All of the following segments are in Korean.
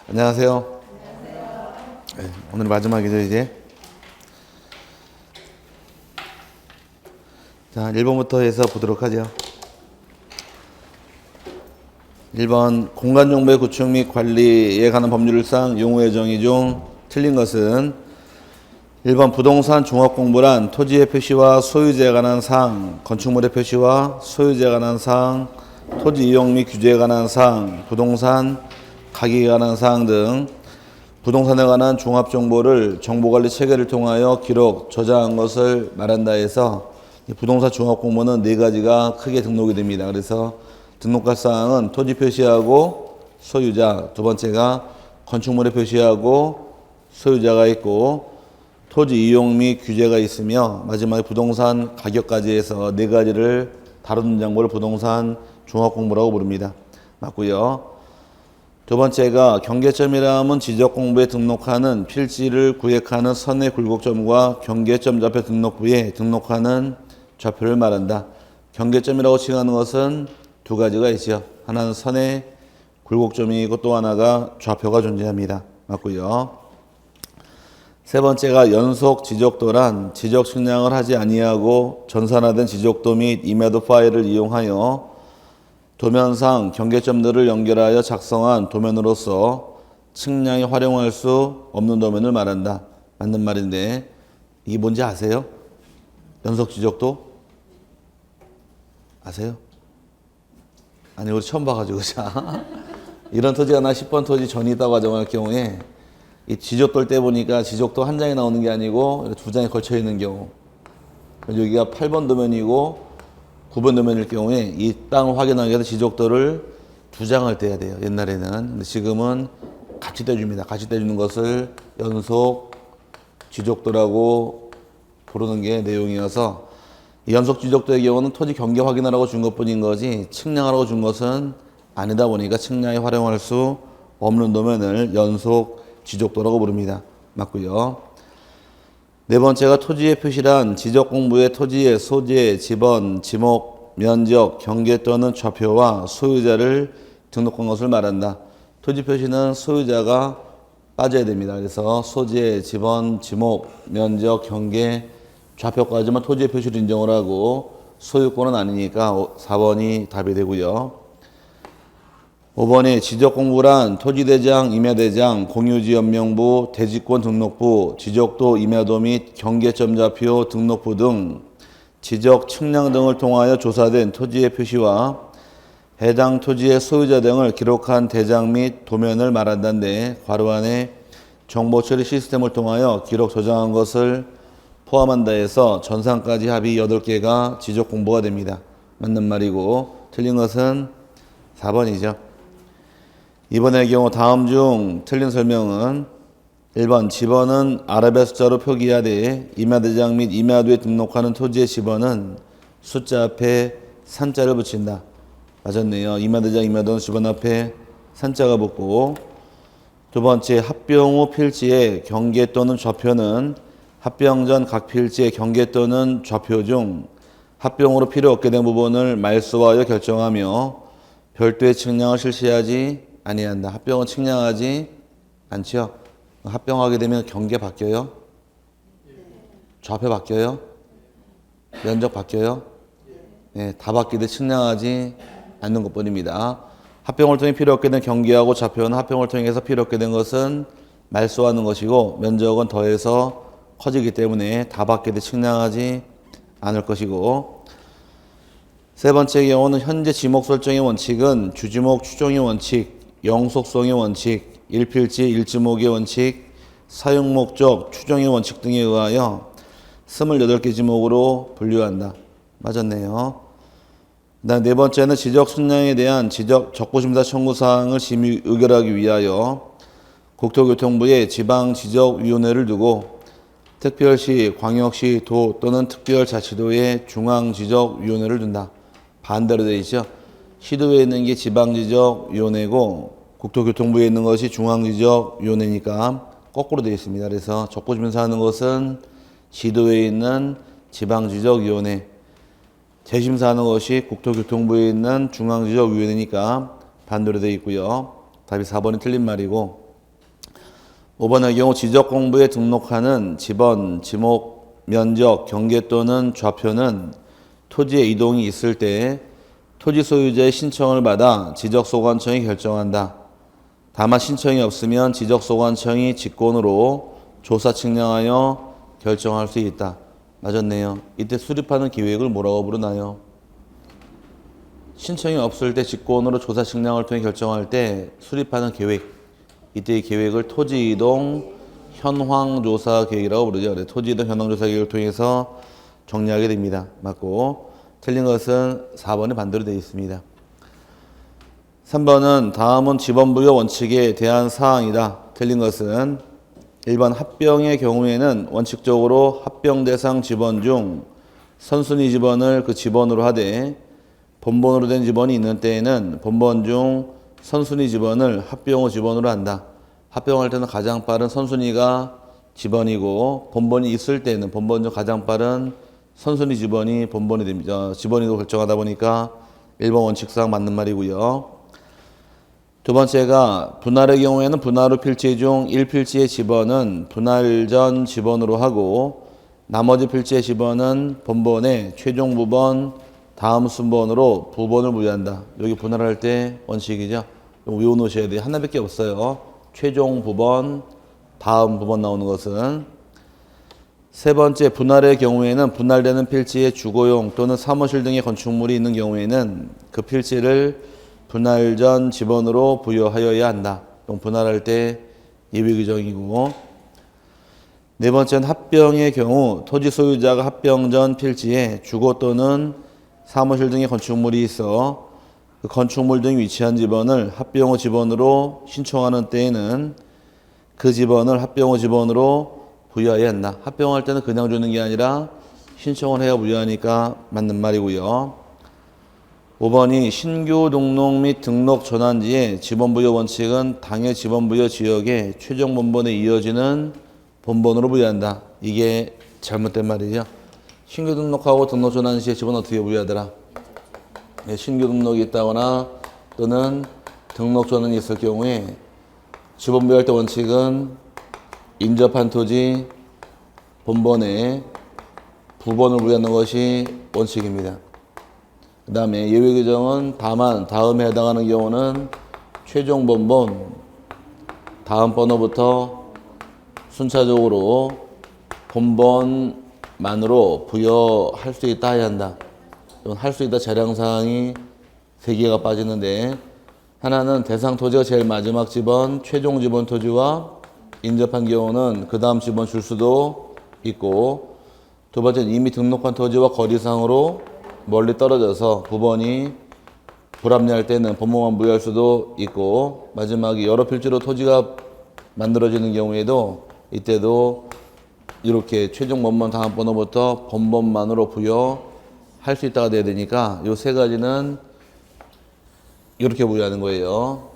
안녕하세요. 네, 오늘 마지막이죠, 이제. 자, 1번부터 해서 보도록 하죠. 1번, 공간정보의 구축 및 관리에 관한 법률상 용어의 정의 중 틀린 것은 1번, 부동산 종합공부란 토지의 표시와 소유자에 관한 사항, 건축물의 표시와 소유자에 관한 사항, 토지 이용 및 규제에 관한 사항, 부동산 가격에 관한 사항 등 부동산에 관한 종합정보를 정보관리 체계를 통하여 기록, 저장한 것을 말한다 해서 부동산 종합공부는 네 가지가 크게 등록이 됩니다. 그래서 등록할 사항은 토지 표시하고 소유자, 두 번째가 건축물의 표시하고 소유자가 있고 토지 이용 및 규제가 있으며 마지막에 부동산 가격까지 해서 네 가지를 다루는 정보를 부동산 종합공부라고 부릅니다. 맞고요. 두 번째가 경계점이라면 지적공부에 등록하는 필지를 구획하는 선의 굴곡점과 경계점 좌표 등록부에 등록하는 좌표를 말한다. 경계점이라고 칭하는 것은 두 가지가 있죠. 하나는 선의 굴곡점이고 또 하나가 좌표가 존재합니다. 맞고요. 세 번째가 연속 지적도란 지적 측량을 하지 아니하고 전산화된 지적도 및 이메도 파일을 이용하여 도면상 경계점들을 연결하여 작성한 도면으로서 측량에 활용할 수 없는 도면을 말한다. 맞는 말인데 이게 뭔지 아세요? 연속 지적도? 아세요? 아니 우리 처음 봐가지고 자 이런 토지가 나 10번 토지 전이 있다고 가정할 경우에 이 지적도를 떼보니까 지적도 한 장이 나오는 게 아니고 두 장이 걸쳐 있는 경우 여기가 8번 도면이고 9번 도면일 경우에 이 땅을 확인하기 위해서 지적도를 두 장을 떼야 돼요. 옛날에는. 근데 지금은 같이 떼줍니다. 같이 떼주는 것을 연속 지적도라고 부르는 게 내용이어서 이 연속 지적도의 경우는 토지 경계 확인하라고 준 것뿐인 거지 측량하라고 준 것은 아니다 보니까 측량에 활용할 수 없는 도면을 연속 지적도라고 부릅니다. 맞고요. 네 번째가 토지의 표시란 지적 공부의 토지의 소재, 지번, 지목, 면적, 경계 또는 좌표와 소유자를 등록한 것을 말한다. 토지 표시는 소유자가 빠져야 됩니다. 그래서 소재, 지번, 지목, 면적, 경계, 좌표까지만 토지의 표시를 인정을 하고 소유권은 아니니까 4번이 답이 되고요. 5번이 지적공부란 토지대장, 임야대장, 공유지연명부, 대지권 등록부, 지적도, 임야도 및 경계점 좌표 등록부 등 지적, 측량 등을 통하여 조사된 토지의 표시와 해당 토지의 소유자 등을 기록한 대장 및 도면을 말한다는데 괄호 안에 정보 처리 시스템을 통하여 기록, 저장한 것을 포함한다 해서 전산까지 합의 8개가 지적공부가 됩니다. 맞는 말이고 틀린 것은 4번이죠. 이번의 경우 다음 중 틀린 설명은 1번 지번은 아랍의 숫자로 표기하되 임야대장 및 임야도에 등록하는 토지의 지번은 숫자 앞에 산자를 붙인다. 맞았네요. 임야대장, 임야도는 지번 앞에 산자가 붙고 두 번째 합병 후 필지의 경계 또는 좌표는 합병 전 각 필지의 경계 또는 좌표 중 합병으로 필요 없게 된 부분을 말소하여 결정하며 별도의 측량을 실시하지 아니한다. 합병은 측량하지 않죠. 합병하게 되면 경계 바뀌어요? 좌표 바뀌어요? 면적 바뀌어요? 네, 다 바뀌되 측량하지 않는 것뿐입니다. 합병을 통해 필요 없게 된 경계하고 좌표는 합병을 통해서 필요 없게 된 것은 말소하는 것이고 면적은 더해서 커지기 때문에 다 바뀌되 측량하지 않을 것이고 세 번째 경우는 현재 지목 설정의 원칙은 주지목 추정의 원칙, 영속성의 원칙, 일필지, 일지목의 원칙, 사용목적, 추정의 원칙 등에 의하여 28개 지목으로 분류한다. 맞았네요. 그다음 네 번째는 지적 측량에 대한 지적 적부심사 청구사항을 심의 의결하기 위하여 국토교통부에 지방지적위원회를 두고 특별시, 광역시, 도 또는 특별자치도에 중앙지적위원회를 둔다. 반대로 되어 있죠. 시도에 있는 게 지방지적위원회고 국토교통부에 있는 것이 중앙지적위원회니까 거꾸로 되어 있습니다. 그래서 적부심사하는 것은 시도에 있는 지방지적위원회, 재심사하는 것이 국토교통부에 있는 중앙지적위원회니까 반대로 되어 있고요. 답이 4번이 틀린 말이고 5번의 경우 지적공부에 등록하는 지번, 지목, 면적, 경계 또는 좌표는 토지의 이동이 있을 때 토지 소유자의 신청을 받아 지적소관청이 결정한다. 다만 신청이 없으면 지적소관청이 직권으로 조사 측량하여 결정할 수 있다. 맞았네요. 이때 수립하는 계획을 뭐라고 부르나요? 신청이 없을 때 직권으로 조사 측량을 통해 결정할 때 수립하는 계획, 이때의 계획을 토지이동 현황조사 계획이라고 부르죠. 토지이동 현황조사 계획을 통해서 정리하게 됩니다. 맞고, 틀린 것은 4번이 반대로 되어 있습니다. 3번은 다음은 지번부여 원칙에 대한 사항이다. 틀린 것은 1번 합병의 경우에는 원칙적으로 합병 대상 지번 중 선순위 지번을 그 지번으로 하되 본번으로 된 지번이 있는 때에는 본번 중 선순위 지번을 합병 후 지번으로 한다. 합병할 때는 가장 빠른 선순위가 지번이고 본번이 있을 때는 본번 중 가장 빠른 선순위 지번이 본번이 됩니다. 지번이도 결정하다 보니까 1번 원칙상 맞는 말이고요. 두 번째가 분할의 경우에는 분할 후 필지 중 1필지의 지번은 분할 전 지번으로 하고 나머지 필지의 지번은 본번의 최종 부번 다음 순번으로 부번을 부여한다. 여기 분할할 때 원칙이죠. 외워놓으셔야 돼요. 하나밖에 없어요. 최종 부번, 다음 부번 나오는 것은. 세 번째, 분할의 경우에는 분할되는 필지에 주거용 또는 사무실 등의 건축물이 있는 경우에는 그 필지를 분할 전 지번으로 부여하여야 한다. 분할할 때 예외 규정이고. 네 번째는 합병의 경우 토지 소유자가 합병 전 필지에 주거 또는 사무실 등의 건축물이 있어 그 건축물 등이 위치한 지번을 합병 후 지번으로 신청하는 때에는 그 지번을 합병 후 지번으로 부여해야 한다. 합병할 때는 그냥 주는 게 아니라 신청을 해야 부여하니까 맞는 말이고요. 5번이 신규 등록 및 등록 전환지의 지번부여 원칙은 당해 지번부여 지역의 최종 본번에 이어지는 본번으로 부여한다. 이게 잘못된 말이죠. 신규 등록하고 등록 전환 시에 지번 어떻게 부여하더라? 신규 등록이 있다거나 또는 등록 전환이 있을 경우에 지번 부여할 때 원칙은 인접한 토지 본번에 부번을 부여하는 것이 원칙입니다. 그 다음에 예외 규정은 다만 다음에 해당하는 경우는 최종 본번 다음 번호부터 순차적으로 본번만으로 부여할 수 있다 해야 한다. 할 수 있다 재량사항이 3개가 빠지는데 하나는 대상 토지가 제일 마지막 지번, 최종 지번 토지와 인접한 경우는 그 다음 지번 줄 수도 있고 두 번째는 이미 등록한 토지와 거리상으로 멀리 떨어져서 부번이 불합리할 때는 본번만 부여할 수도 있고 마지막에 여러 필지로 토지가 만들어지는 경우에도 이때도 이렇게 최종 본번 다음 번호부터 본번만으로 부여할 수 있다가 돼야 되니까 이 세 가지는 이렇게 부여하는 거예요.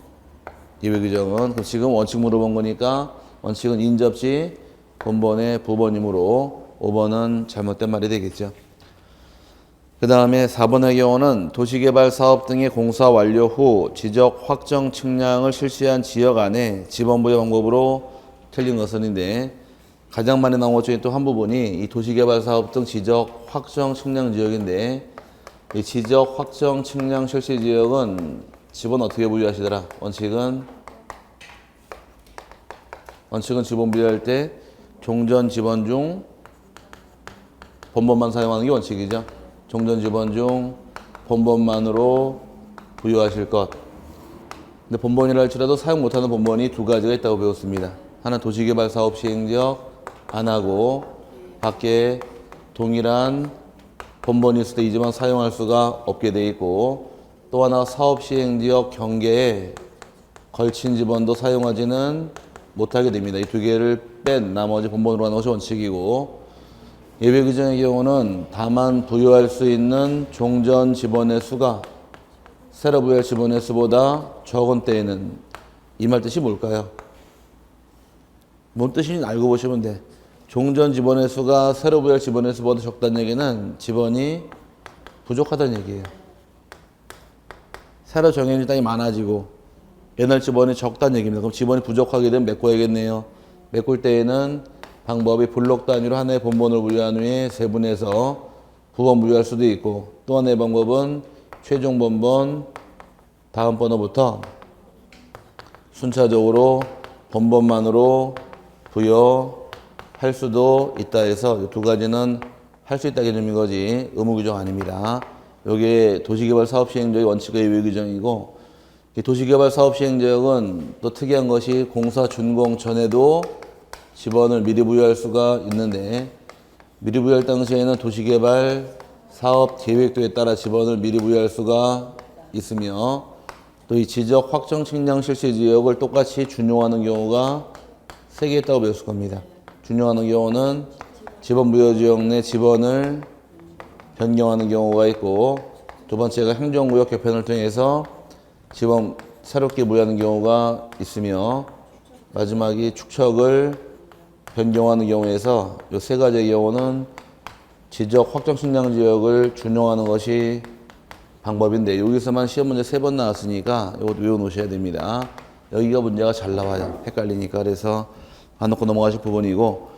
예외 규정은. 그럼 지금 원칙 물어본 거니까 원칙은 인접지 본번의 부번이므로 5번은 잘못된 말이 되겠죠. 그 다음에 4번의 경우는 도시개발 사업 등의 공사 완료 후 지적 확정 측량을 실시한 지역 안에 지번부여 방법으로 틀린 것은인데 가장 많이 나온 것 중에 또 한 부분이 이 도시개발 사업 등 지적 확정 측량 지역인데 이 지적 확정 측량 실시 지역은 지번 어떻게 부여하시더라? 원칙은 지번 부여할 때 종전 지번 중 본번만 사용하는 게 원칙이죠. 종전 지번 중 본번만으로 부여하실 것. 근데 본번이라 할지라도 사용 못하는 본번이 두 가지가 있다고 배웠습니다. 하나 도시개발 사업 시행지역 안 하고 밖에 동일한 본번이 있을 때 이 지번 사용할 수가 없게 돼 있고 또 하나 사업 시행지역 경계에 걸친 지번도 사용하지는 못하게 됩니다. 이 두 개를 뺀 나머지 본번으로 하는 것이 원칙이고 예외 규정의 경우는 다만 부여할 수 있는 종전 지번의 수가 새로 부여할 지번의 수보다 적은 때에는 이 말 뜻이 뭘까요? 뭔 뜻인지 알고 보시면 돼. 종전 지번의 수가 새로 부여할 지번의 수보다 적다는 얘기는 지번이 부족하다는 얘기예요. 새로 정해진 땅이 많아지고 옛날 지번이 적다는 얘기입니다. 그럼 지번이 부족하게 되면 메꿔야겠네요. 메꿀 때에는 방법이 블록 단위로 하나의 본번을 부여한 후에 세분해서 부번 부여할 수도 있고, 또 하나의 방법은 최종 번번 다음 번호부터 순차적으로 번번만으로 부여할 수도 있다 해서 이 두 가지는 할 수 있다 개념인 거지 의무 규정 아닙니다. 이게 도시개발 사업 시행자의 원칙의 예외 규정이고, 이 도시개발 사업 시행자역은 또 특이한 것이 공사 준공 전에도 지번을 미리 부여할 수가 있는데, 미리 부여할 당시에는 도시개발 사업 계획도에 따라 지번을 미리 부여할 수가 있으며, 또 이 지적 확정 측량 실시 지역을 똑같이 준용하는 경우가 3개 있다고 배웠을 겁니다. 준용하는 경우는 지번 부여 지역 내 지번을 변경하는 경우가 있고, 두 번째가 행정구역 개편을 통해서 지번 새롭게 부여하는 경우가 있으며, 마지막이 축척을 변경하는 경우에서 이 세 가지의 경우는 지적 확정 측량 지역을 준용하는 것이 방법인데, 여기서만 시험 문제 3번 나왔으니까 이것도 외워 놓으셔야 됩니다. 여기가 문제가 잘 나와요. 헷갈리니까. 그래서 안 놓고 넘어가실 부분이고,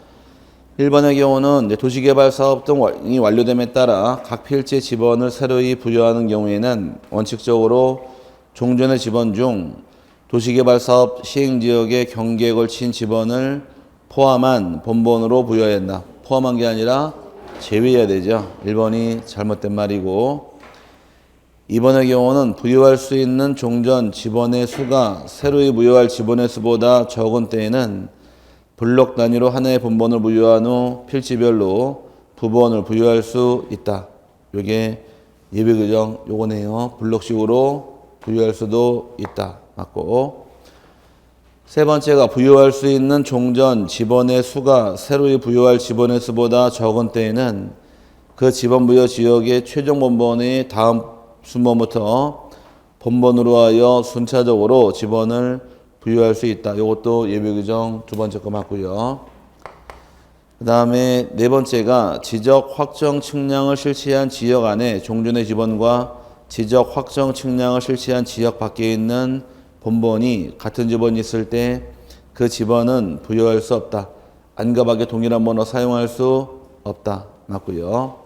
1번의 경우는 이제 도시개발 사업 등이 완료됨에 따라 각 필지의 지번을 새로이 부여하는 경우에는 원칙적으로 종전의 지번 중 도시개발 사업 시행지역의 경계에 걸친 지번을 포함한 본번으로 부여해야 한다. 포함한 게 아니라 제외해야 되죠. 1번이 잘못된 말이고, 2번의 경우는 부여할 수 있는 종전 지번의 수가 새로이 부여할 지번의 수보다 적은 때에는 블록 단위로 하나의 본번을 부여한 후 필지별로 부번을 부여할 수 있다. 이게 예외 규정 요거네요. 블록식으로 부여할 수도 있다. 맞고, 세 번째가 부여할 수 있는 종전 지번의 수가 새로이 부여할 지번의 수보다 적은 때에는 그 지번 부여 지역의 최종 본번의 다음 순번부터 본번으로 하여 순차적으로 지번을 부여할 수 있다. 이것도 예외 규정 두 번째 거 맞고요. 그 다음에 네 번째가 지적 확정 측량을 실시한 지역 안에 종전의 지번과 지적 확정 측량을 실시한 지역 밖에 있는 본번이 같은 지번이 있을 때 그 지번은 부여할 수 없다. 안과 밖에 동일한 번호 사용할 수 없다. 맞고요.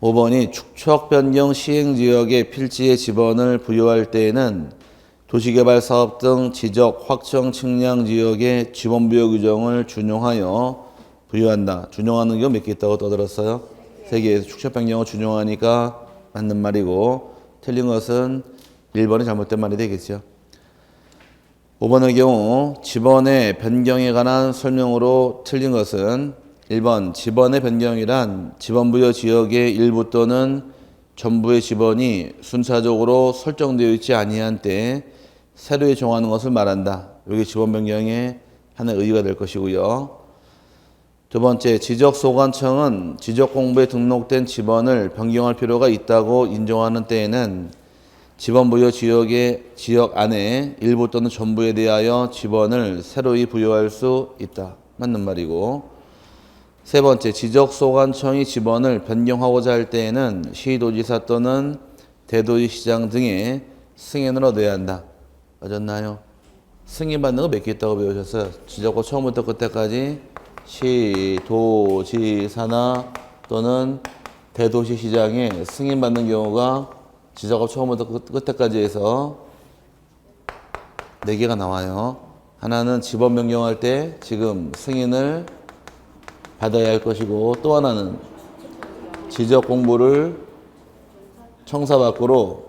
5번이 축척 변경 시행지역의 필지의 지번을 부여할 때에는 도시개발 사업 등 지적 확정 측량 지역의 지번 부여 규정을 준용하여 부여한다. 준용하는 경우 몇 개 있다고 떠들었어요? 3개에서 축척 변경을 준용하니까 맞는 말이고, 틀린 것은 1번이 잘못된 말이 되겠죠. 5번의 경우 지번의 변경에 관한 설명으로 틀린 것은 1번 지번의 변경이란 지번 부여 지역의 일부 또는 전부의 지번이 순차적으로 설정되어 있지 아니한 때 새로이 정하는 것을 말한다. 이게 지번 변경의 하나의 의의가 될 것이고요. 두 번째, 지적소관청은 지적공부에 등록된 지번을 변경할 필요가 있다고 인정하는 때에는 지번 부여 지역 안에 일부 또는 전부에 대하여 지번을 새로이 부여할 수 있다. 맞는 말이고, 세 번째, 지적소관청이 지번을 변경하고자 할 때에는 시도지사 또는 대도시시장 등의 승인을 얻어야 한다. 맞았나요? 승인받는 거 몇 개 있다고 배우셨어요? 지적고 처음부터 끝까지 시도지사나 또는 대도시시장의 승인받는 경우가 지적업 처음부터 끝까지 해서 4개가 나와요. 하나는 지번 변경할 때 지금 승인을 받아야 할 것이고, 또 하나는 지적 공부를 청사 밖으로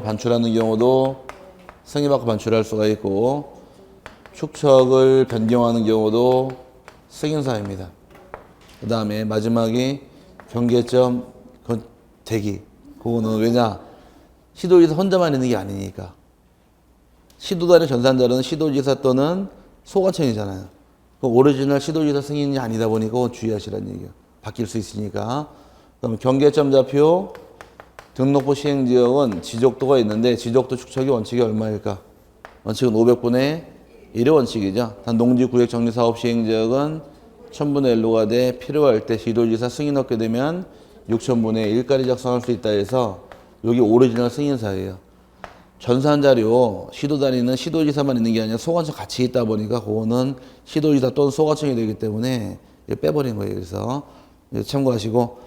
반출하는 경우도 승인 받고 반출할 수가 있고, 축척을 변경하는 경우도 승인사입니다. 그 다음에 마지막이 경계점 대기. 그거는 왜냐? 시도지사 혼자만 있는 게 아니니까. 시도단의 전산자료는 시도지사 또는 소관청이잖아요. 그 오리지널 시도지사 승인이 아니다 보니까 그건 주의하시라는 얘기예요. 바뀔 수 있으니까. 그럼 경계점 좌표 등록부 시행지역은 지적도가 있는데 지적도 축척이 원칙이 얼마일까? 원칙은 500분의 1의 원칙이죠. 단 농지구역 정리사업 시행지역은 1000분의 1로가 돼 필요할 때 시도지사 승인 얻게 되면 6000분의 1까지 작성할 수 있다 해서 여기 오리지널 승인사예요. 전산자료 시도 다니는 시도지사만 있는 게 아니라 소관청 같이 있다 보니까 그거는 시도지사 또는 소관청이 되기 때문에 빼버린 거예요. 그래서 참고하시고,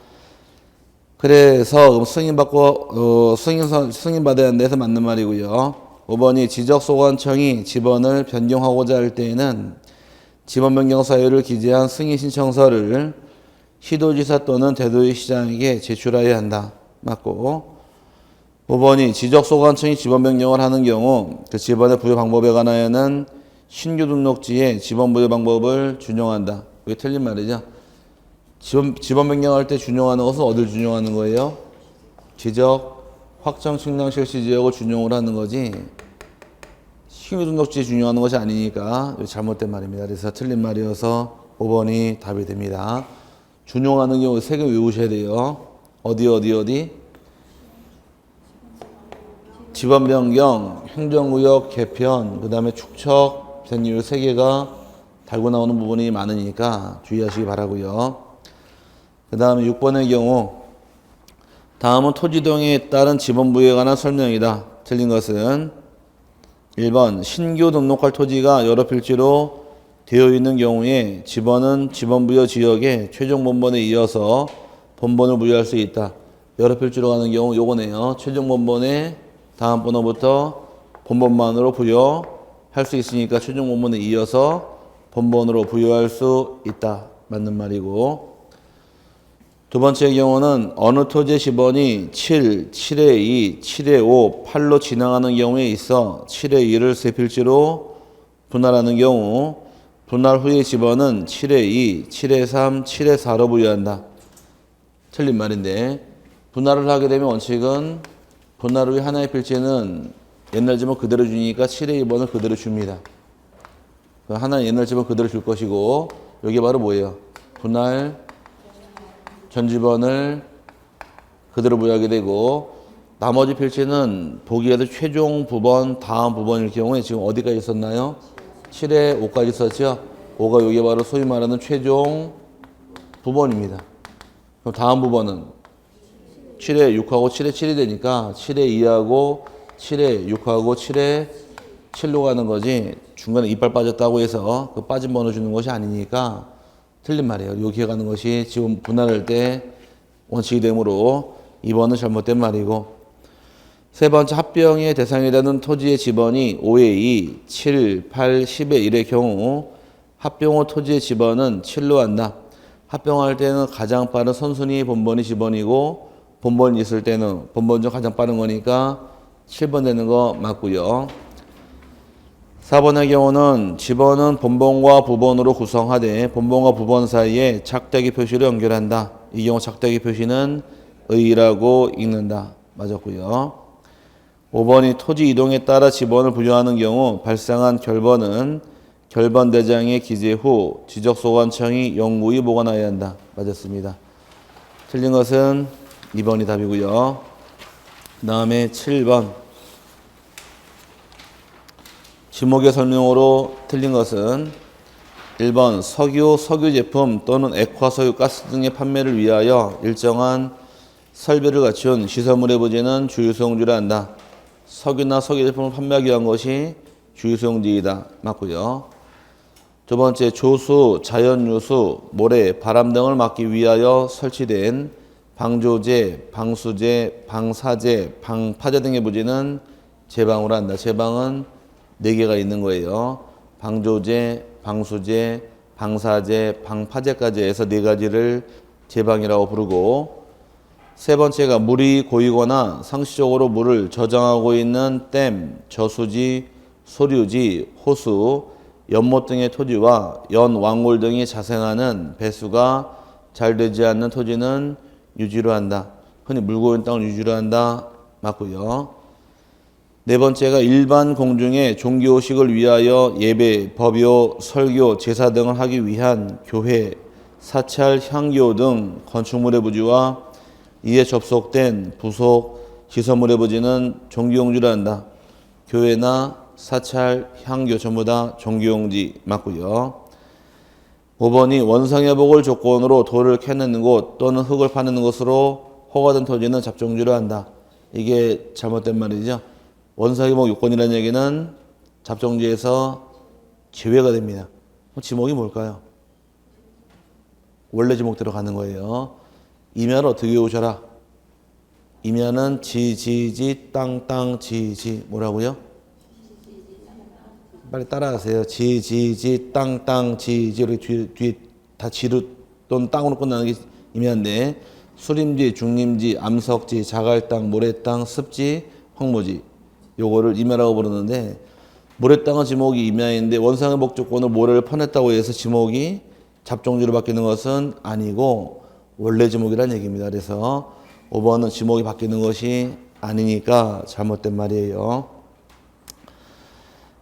그래서 승인 받고 승인 받아야 한다 해서 맞는 말이고요. 5번이 지적소관청이 지번을 변경하고자 할 때에는 지번 변경 사유를 기재한 승인 신청서를 시도지사 또는 대도시장에게 제출해야 한다. 맞고, 5번이 지적소관청이 지번 변경을 하는 경우 그 지번의 부여 방법에 관하여는 신규 등록지의 지번 부여 방법을 준용한다. 이게 틀린 말이죠. 지번 변경할 때 준용하는 것은 어딜 준용하는 거예요? 지적 확정 측량 실시 지역을 준용을 하는 거지 신규 등록지에 준용하는 것이 아니니까 잘못된 말입니다. 그래서 틀린 말이어서 5번이 답이 됩니다. 준용하는 경우 세 개 외우셔야 돼요. 어디? 지번 변경, 행정구역 개편, 그 다음에 축척된 이유 세 개가 달고 나오는 부분이 많으니까 주의하시기 바라고요. 그 다음에 6번의 경우 다음은 토지동에 따른 지번 부여에 관한 설명이다. 틀린 것은 1번 신규 등록할 토지가 여러 필지로 되어 있는 경우에 지번은 지번 부여 지역의 최종 본번에 이어서 본번을 부여할 수 있다. 여러 필지로 가는 경우 요거네요. 최종 본번에 다음 번호부터 본번만으로 부여할 수 있으니까 최종 본번에 이어서 본번으로 부여할 수 있다. 맞는 말이고, 두 번째 경우는 어느 토지의 지번이 7, 7의 2, 7의 5, 8로 지나가는 경우에 있어 7의 2를 세 필지로 분할하는 경우 분할 후의 지번은 7의 2, 7의 3, 7의 4로 부여한다. 틀린 말인데, 분할을 하게 되면 원칙은 분할 후에 하나의 필지는 옛날 지번 그대로 주니까 7의 2번을 그대로 줍니다. 하나는 옛날 지번 그대로 줄 것이고, 여기 바로 뭐예요? 분할 전 지번을 그대로 부여하게 되고, 나머지 필지는 보기에도 최종 부번, 다음 부번일 경우에 지금 어디까지 있었나요? 7에 5까지 있었죠? 5가 여기 바로 소위 말하는 최종 부번입니다. 그럼 다음 부번은 7에 6하고 7에 7이 되니까 7에 2하고 7에 6하고 7에 7로 가는 거지, 중간에 이빨 빠졌다고 해서 그 빠진 번호 주는 것이 아니니까 틀린 말이에요. 여기에 가는 것이 지금 분할할 때 원칙이 되므로 2번은 잘못된 말이고, 세 번째 합병의 대상이 되는 토지의 지번이 5의 2, 7, 8, 10의 1의 경우 합병 후 토지의 지번은 7로 한다. 합병할 때는 가장 빠른 선순위 본번이 지번이고, 본번이 있을 때는 본번 중 가장 빠른 거니까 7번 되는 거 맞고요. 4번의 경우는 지번은 본번과 부번으로 구성하되 본번과 부번 사이에 작대기 표시로 연결한다. 이 경우 작대기 표시는 의라고 읽는다. 맞았고요. 5번이 토지 이동에 따라 지번을 부여하는 경우 발생한 결번은 결번 대장에 기재 후 지적소관청이 영구히 보관하여야 한다. 맞았습니다. 틀린 것은 2번이 답이고요. 그 다음에 7번. 지목의 설명으로 틀린 것은 1번 석유, 석유 제품 또는 액화 석유 가스 등의 판매를 위하여 일정한 설비를 갖춘 시설물의 부지는 주유소용지라 한다. 석유나 석유 제품을 판매하기 위한 것이 주유소용지이다. 맞고요. 두 번째, 조수, 자연유수, 모래, 바람 등을 막기 위하여 설치된 방조제, 방수제, 방사제, 방파제 등의 부지는 제방으로 한다. 제방은 4개가 있는 거예요. 방조제, 방수제, 방사제, 방파제까지 해서 4가지를 제방이라고 부르고, 세 번째가 물이 고이거나 상시적으로 물을 저장하고 있는 댐, 저수지, 소류지, 호수, 연못 등의 토지와 연왕골 등이 자생하는 배수가 잘 되지 않는 토지는 유지로 한다. 흔히 물 고인 땅을 유지로 한다. 맞고요. 네 번째가 일반 공중의 종교식을 위하여 예배, 법요, 설교, 제사 등을 하기 위한 교회, 사찰, 향교 등 건축물의 부지와 이에 접속된 부속 시설물의 부지는 종교용지로 한다. 교회나 사찰, 향교 전부 다 종교용지 맞고요. 5번이 원상회복을 조건으로 돌을 캐내는 곳 또는 흙을 파내는 것으로 허가된 토지는 잡종지로 한다. 이게 잘못된 말이죠. 원상회복 요건이라는 얘기는 잡종지에서 제외가 됩니다. 그럼 지목이 뭘까요? 원래 지목대로 가는 거예요. 임야를 어떻게 외우셔라? 임야는 지지지 땅땅 지지 뭐라고요? 빨리 따라하세요. 지지지 땅땅 지지 이렇게 뒤에 다 지루 또는 땅으로 끝나는 게 임야인데 수림지, 중림지, 암석지, 자갈땅, 모래땅, 습지, 황무지 요거를 임야라고 부르는데 모래땅은 지목이 임야인데 원상회복 조건으로 모래를 퍼냈다고 해서 지목이 잡종지로 바뀌는 것은 아니고 원래 지목이라는 얘기입니다. 그래서 5번은 지목이 바뀌는 것이 아니니까 잘못된 말이에요.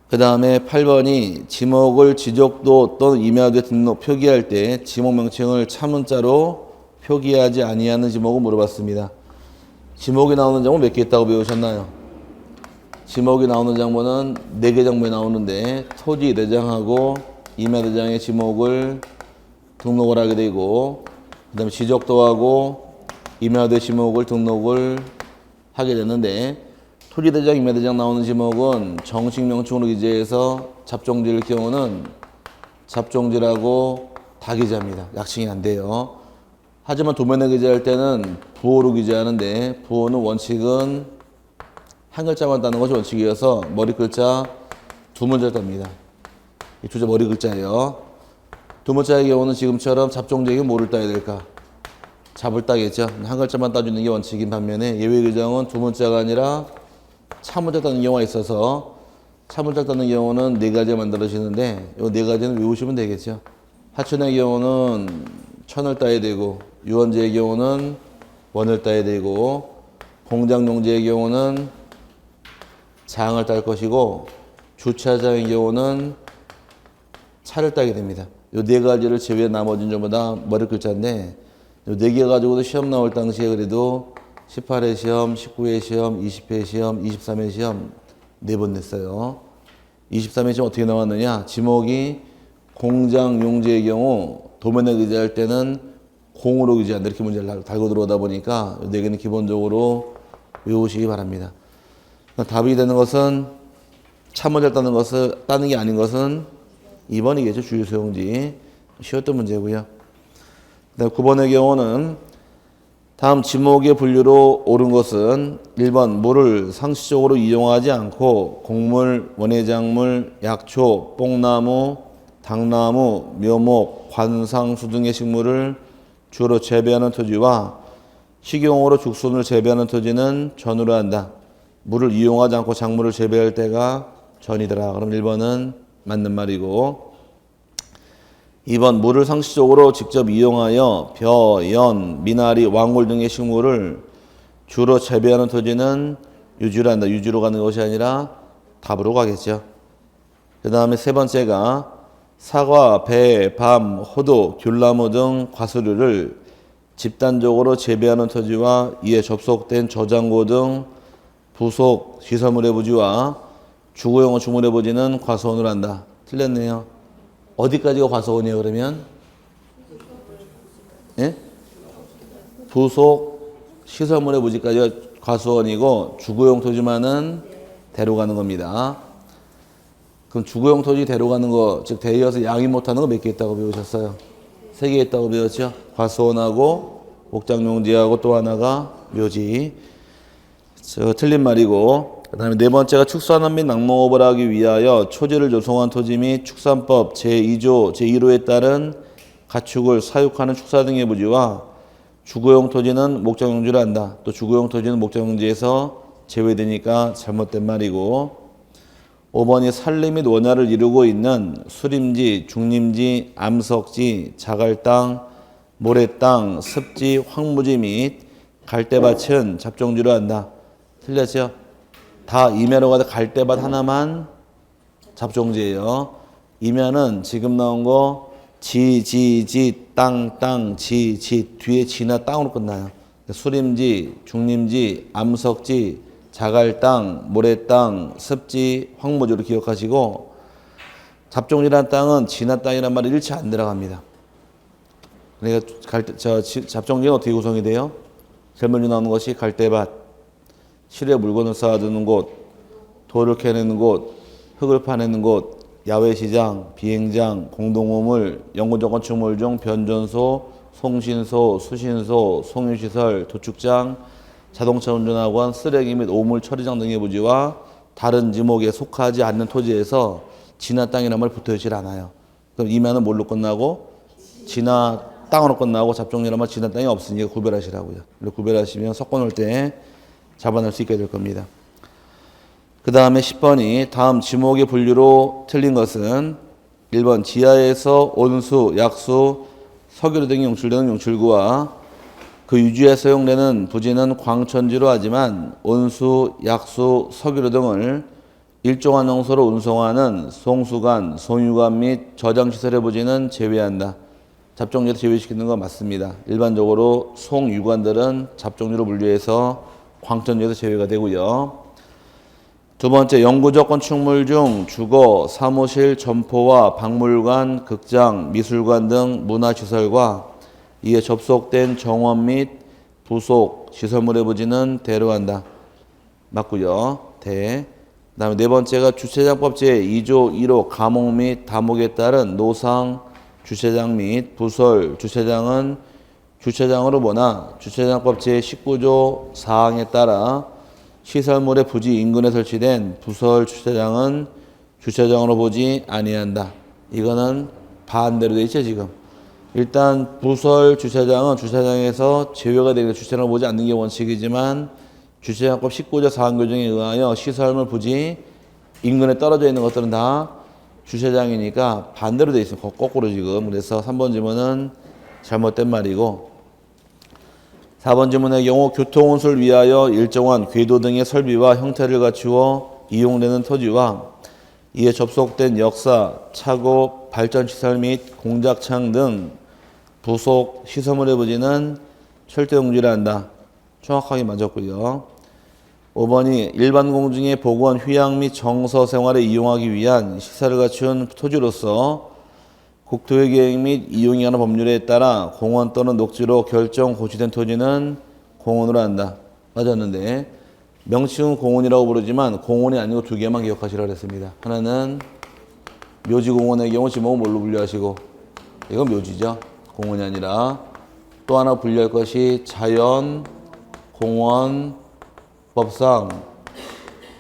그 다음에 8번이 지목을 지적도 또는 임야도에 등록 표기할 때 지목 명칭을 차문자로 표기하지 아니하는 지목을 물어봤습니다. 지목이 나오는 장문 몇 개 있다고 배우셨나요? 지목이 나오는 장문은 4개 장문이 나오는데 토지 대장하고 임야 대장의 지목을 등록을 하게 되고 그 다음에 지적도하고 임야대 지목을 등록을 하게 되는데 토지대장, 임야대장 나오는 지목은 정식 명칭으로 기재해서 잡종지일 경우는 잡종지라고 다 기재합니다. 약칭이 안 돼요. 하지만 도면에 기재할 때는 부호로 기재하는데 부호는 원칙은 한 글자만 따는 것이 원칙이어서 머리 글자 2문자를 땁니다. 이 두 자 머리 글자예요. 두 문자의 경우는 지금처럼 잡종지에게 뭐를 따야 될까? 잡을 따겠죠. 한 글자만 따주는 게 원칙인 반면에 예외 규정은 두 문자가 아니라 차문자 따는 경우가 있어서 차문자 따는 경우는 4가지 만들어지는데 이 4가지는 외우시면 되겠죠. 하천의 경우는 천을 따야 되고 유원지의 경우는 원을 따야 되고 공장용지의 경우는 장을 딸 것이고 주차장의 경우는 차를 따게 됩니다. 이 4가지를 제외한 나머지는 전부 다 머리 글자인데 이 4개 가지고도 시험 나올 당시에 그래도 18회 시험, 19회 시험, 20회 시험, 23회 시험 4번 냈어요. 23회 시험 어떻게 나왔느냐? 지목이 공장 용지의 경우 도면에 기재할 때는 공으로 기재한다. 이렇게 문제를 달고 들어오다 보니까 4개는 기본적으로 외우시기 바랍니다. 답이 되는 것은 차문제를 따는 게 아닌 것은 2번이겠죠. 주유소용지. 쉬웠던 문제고요. 그다음 9번의 경우는 다음 지목의 분류로 옳은 것은 1번 물을 상시적으로 이용하지 않고 곡물, 원예작물, 약초, 뽕나무, 당나무, 묘목, 관상수 등의 식물을 주로 재배하는 토지와 식용으로 죽순을 재배하는 토지는 전으로 한다. 물을 이용하지 않고 작물을 재배할 때가 전이더라. 그럼 1번은 맞는 말이고 2번 물을 상시적으로 직접 이용하여 벼, 연, 미나리, 왕골 등의 식물을 주로 재배하는 토지는 유주로 한다. 유주로 가는 것이 아니라 답으로 가겠죠. 그 다음에 3번째가 사과, 배, 밤, 호두, 귤나무 등 과수류를 집단적으로 재배하는 토지와 이에 접속된 저장고 등 부속 시설물의 부지와 주거용 주물의 부지는 과수원으로 한다. 틀렸네요. 어디까지가 과수원이에요 그러면? 예? 부속 시설물의 부지까지가 과수원이고 주거용 토지만은 대로 가는 겁니다. 그럼 주거용 토지 대로 가는 거, 즉 대이어서 양이 못하는 거 몇 개 있다고 배우셨어요? 3개 있다고 배웠죠? 과수원하고 목장용지하고 또 하나가 묘지. 틀린 말이고 그 다음에 4번째가 축산업 및 낙농업을 하기 위하여 초지를 조성한 토지 및 축산법 제2조 제1호에 따른 가축을 사육하는 축사 등의 부지와 주거용 토지는 목장용지를 한다. 또 주거용 토지는 목장용지에서 제외되니까 잘못된 말이고 5번이 산림 및 원야를 이루고 있는 수림지, 중림지, 암석지, 자갈땅, 모래땅, 습지, 황무지 및 갈대밭은 잡종지로 한다. 틀렸죠? 다 임야로 가다 갈대밭 하나만 잡종지예요. 임야는 지금 나온 거 지, 땅, 지 뒤에 지나 땅으로 끝나요. 수림지, 중림지, 암석지, 자갈땅, 모래땅, 습지, 황무지로 기억하시고 잡종지라는 땅은 지나 땅이란 말이 일체 안 들어갑니다. 그러니까 잡종지는 어떻게 구성이 돼요? 제일 먼저 나오는 것이 갈대밭, 실에 물건을 쌓아두는 곳, 돌을 캐내는 곳, 흙을 파내는 곳, 야외시장, 비행장, 공동우물, 영구적 건축물 중 변전소, 송신소, 수신소, 송유시설, 도축장, 자동차 운전학원, 쓰레기 및 오물 처리장 등의 부지와 다른 지목에 속하지 않는 토지에서 진화 땅이란 말 붙어있질 않아요. 그럼 임야는 뭘로 끝나고? 진화 땅으로 끝나고 잡종이란 말 진화 땅이 없으니까 구별하시라고요. 구별하시면 섞어 놓을 때 잡아낼 수 있게 될 겁니다. 그 다음에 10번이 다음 지목의 분류로 틀린 것은 1번 지하에서 온수, 약수, 석유류 등이 용출되는 용출구와 그 유지에 사용되는 부지는 광천지로 하지만 온수, 약수, 석유류 등을 일정한 용소로 운송하는 송수관, 송유관 및 저장시설의 부지는 제외한다. 잡종류에서 제외시키는 건 맞습니다. 일반적으로 송유관들은 잡종류로 분류해서 광천지에서 제외가 되고요. 두 번째, 영구적 건축물 중 주거, 사무실, 점포와 박물관, 극장, 미술관 등 문화시설과 이에 접속된 정원 및 부속 시설물의 부지는 대로한다. 맞고요. 대. 그 다음에 네 번째가 주차장법 제2조 1호 가목 및 다목에 따른 노상 주차장 및 부설 주차장은 주차장으로 보나 주차장법 제19조 사항에 따라 시설물의 부지 인근에 설치된 부설 주차장은 주차장으로 보지 아니한다. 이거는 반대로 돼 있죠, 지금. 일단 부설 주차장은 주차장에서 제외가 되는 주차장을 보지 않는 게 원칙이지만 주차장법 19조 사항 규정에 의하여 시설물 부지 인근에 떨어져 있는 것들은 다 주차장이니까 반대로 돼 있어요. 거꾸로 지금. 그래서 3번 질문은 잘못된 말이고 4번 질문의 경우 교통운수를 위하여 일정한 궤도 등의 설비와 형태를 갖추어 이용되는 토지와 이에 접속된 역사, 차고, 발전시설 및 공작창 등 부속 시설물의 부지는 철도 용지를 한다. 정확하게 맞았고요. 5번이 일반 공중의 보건, 휴양 및 정서 생활에 이용하기 위한 시설을 갖춘 토지로서 국토의 계획 및 이용에 관한 법률에 따라 공원 또는 녹지로 결정 고시된 토지는 공원으로 한다. 맞았는데 명칭은 공원이라고 부르지만 공원이 아니고 두 개만 기억하시라고 했습니다. 하나는 묘지공원의 경우 지목은 뭘로 분류하시고 이건 묘지죠. 공원이 아니라 또 하나 분류할 것이 자연, 공원, 법상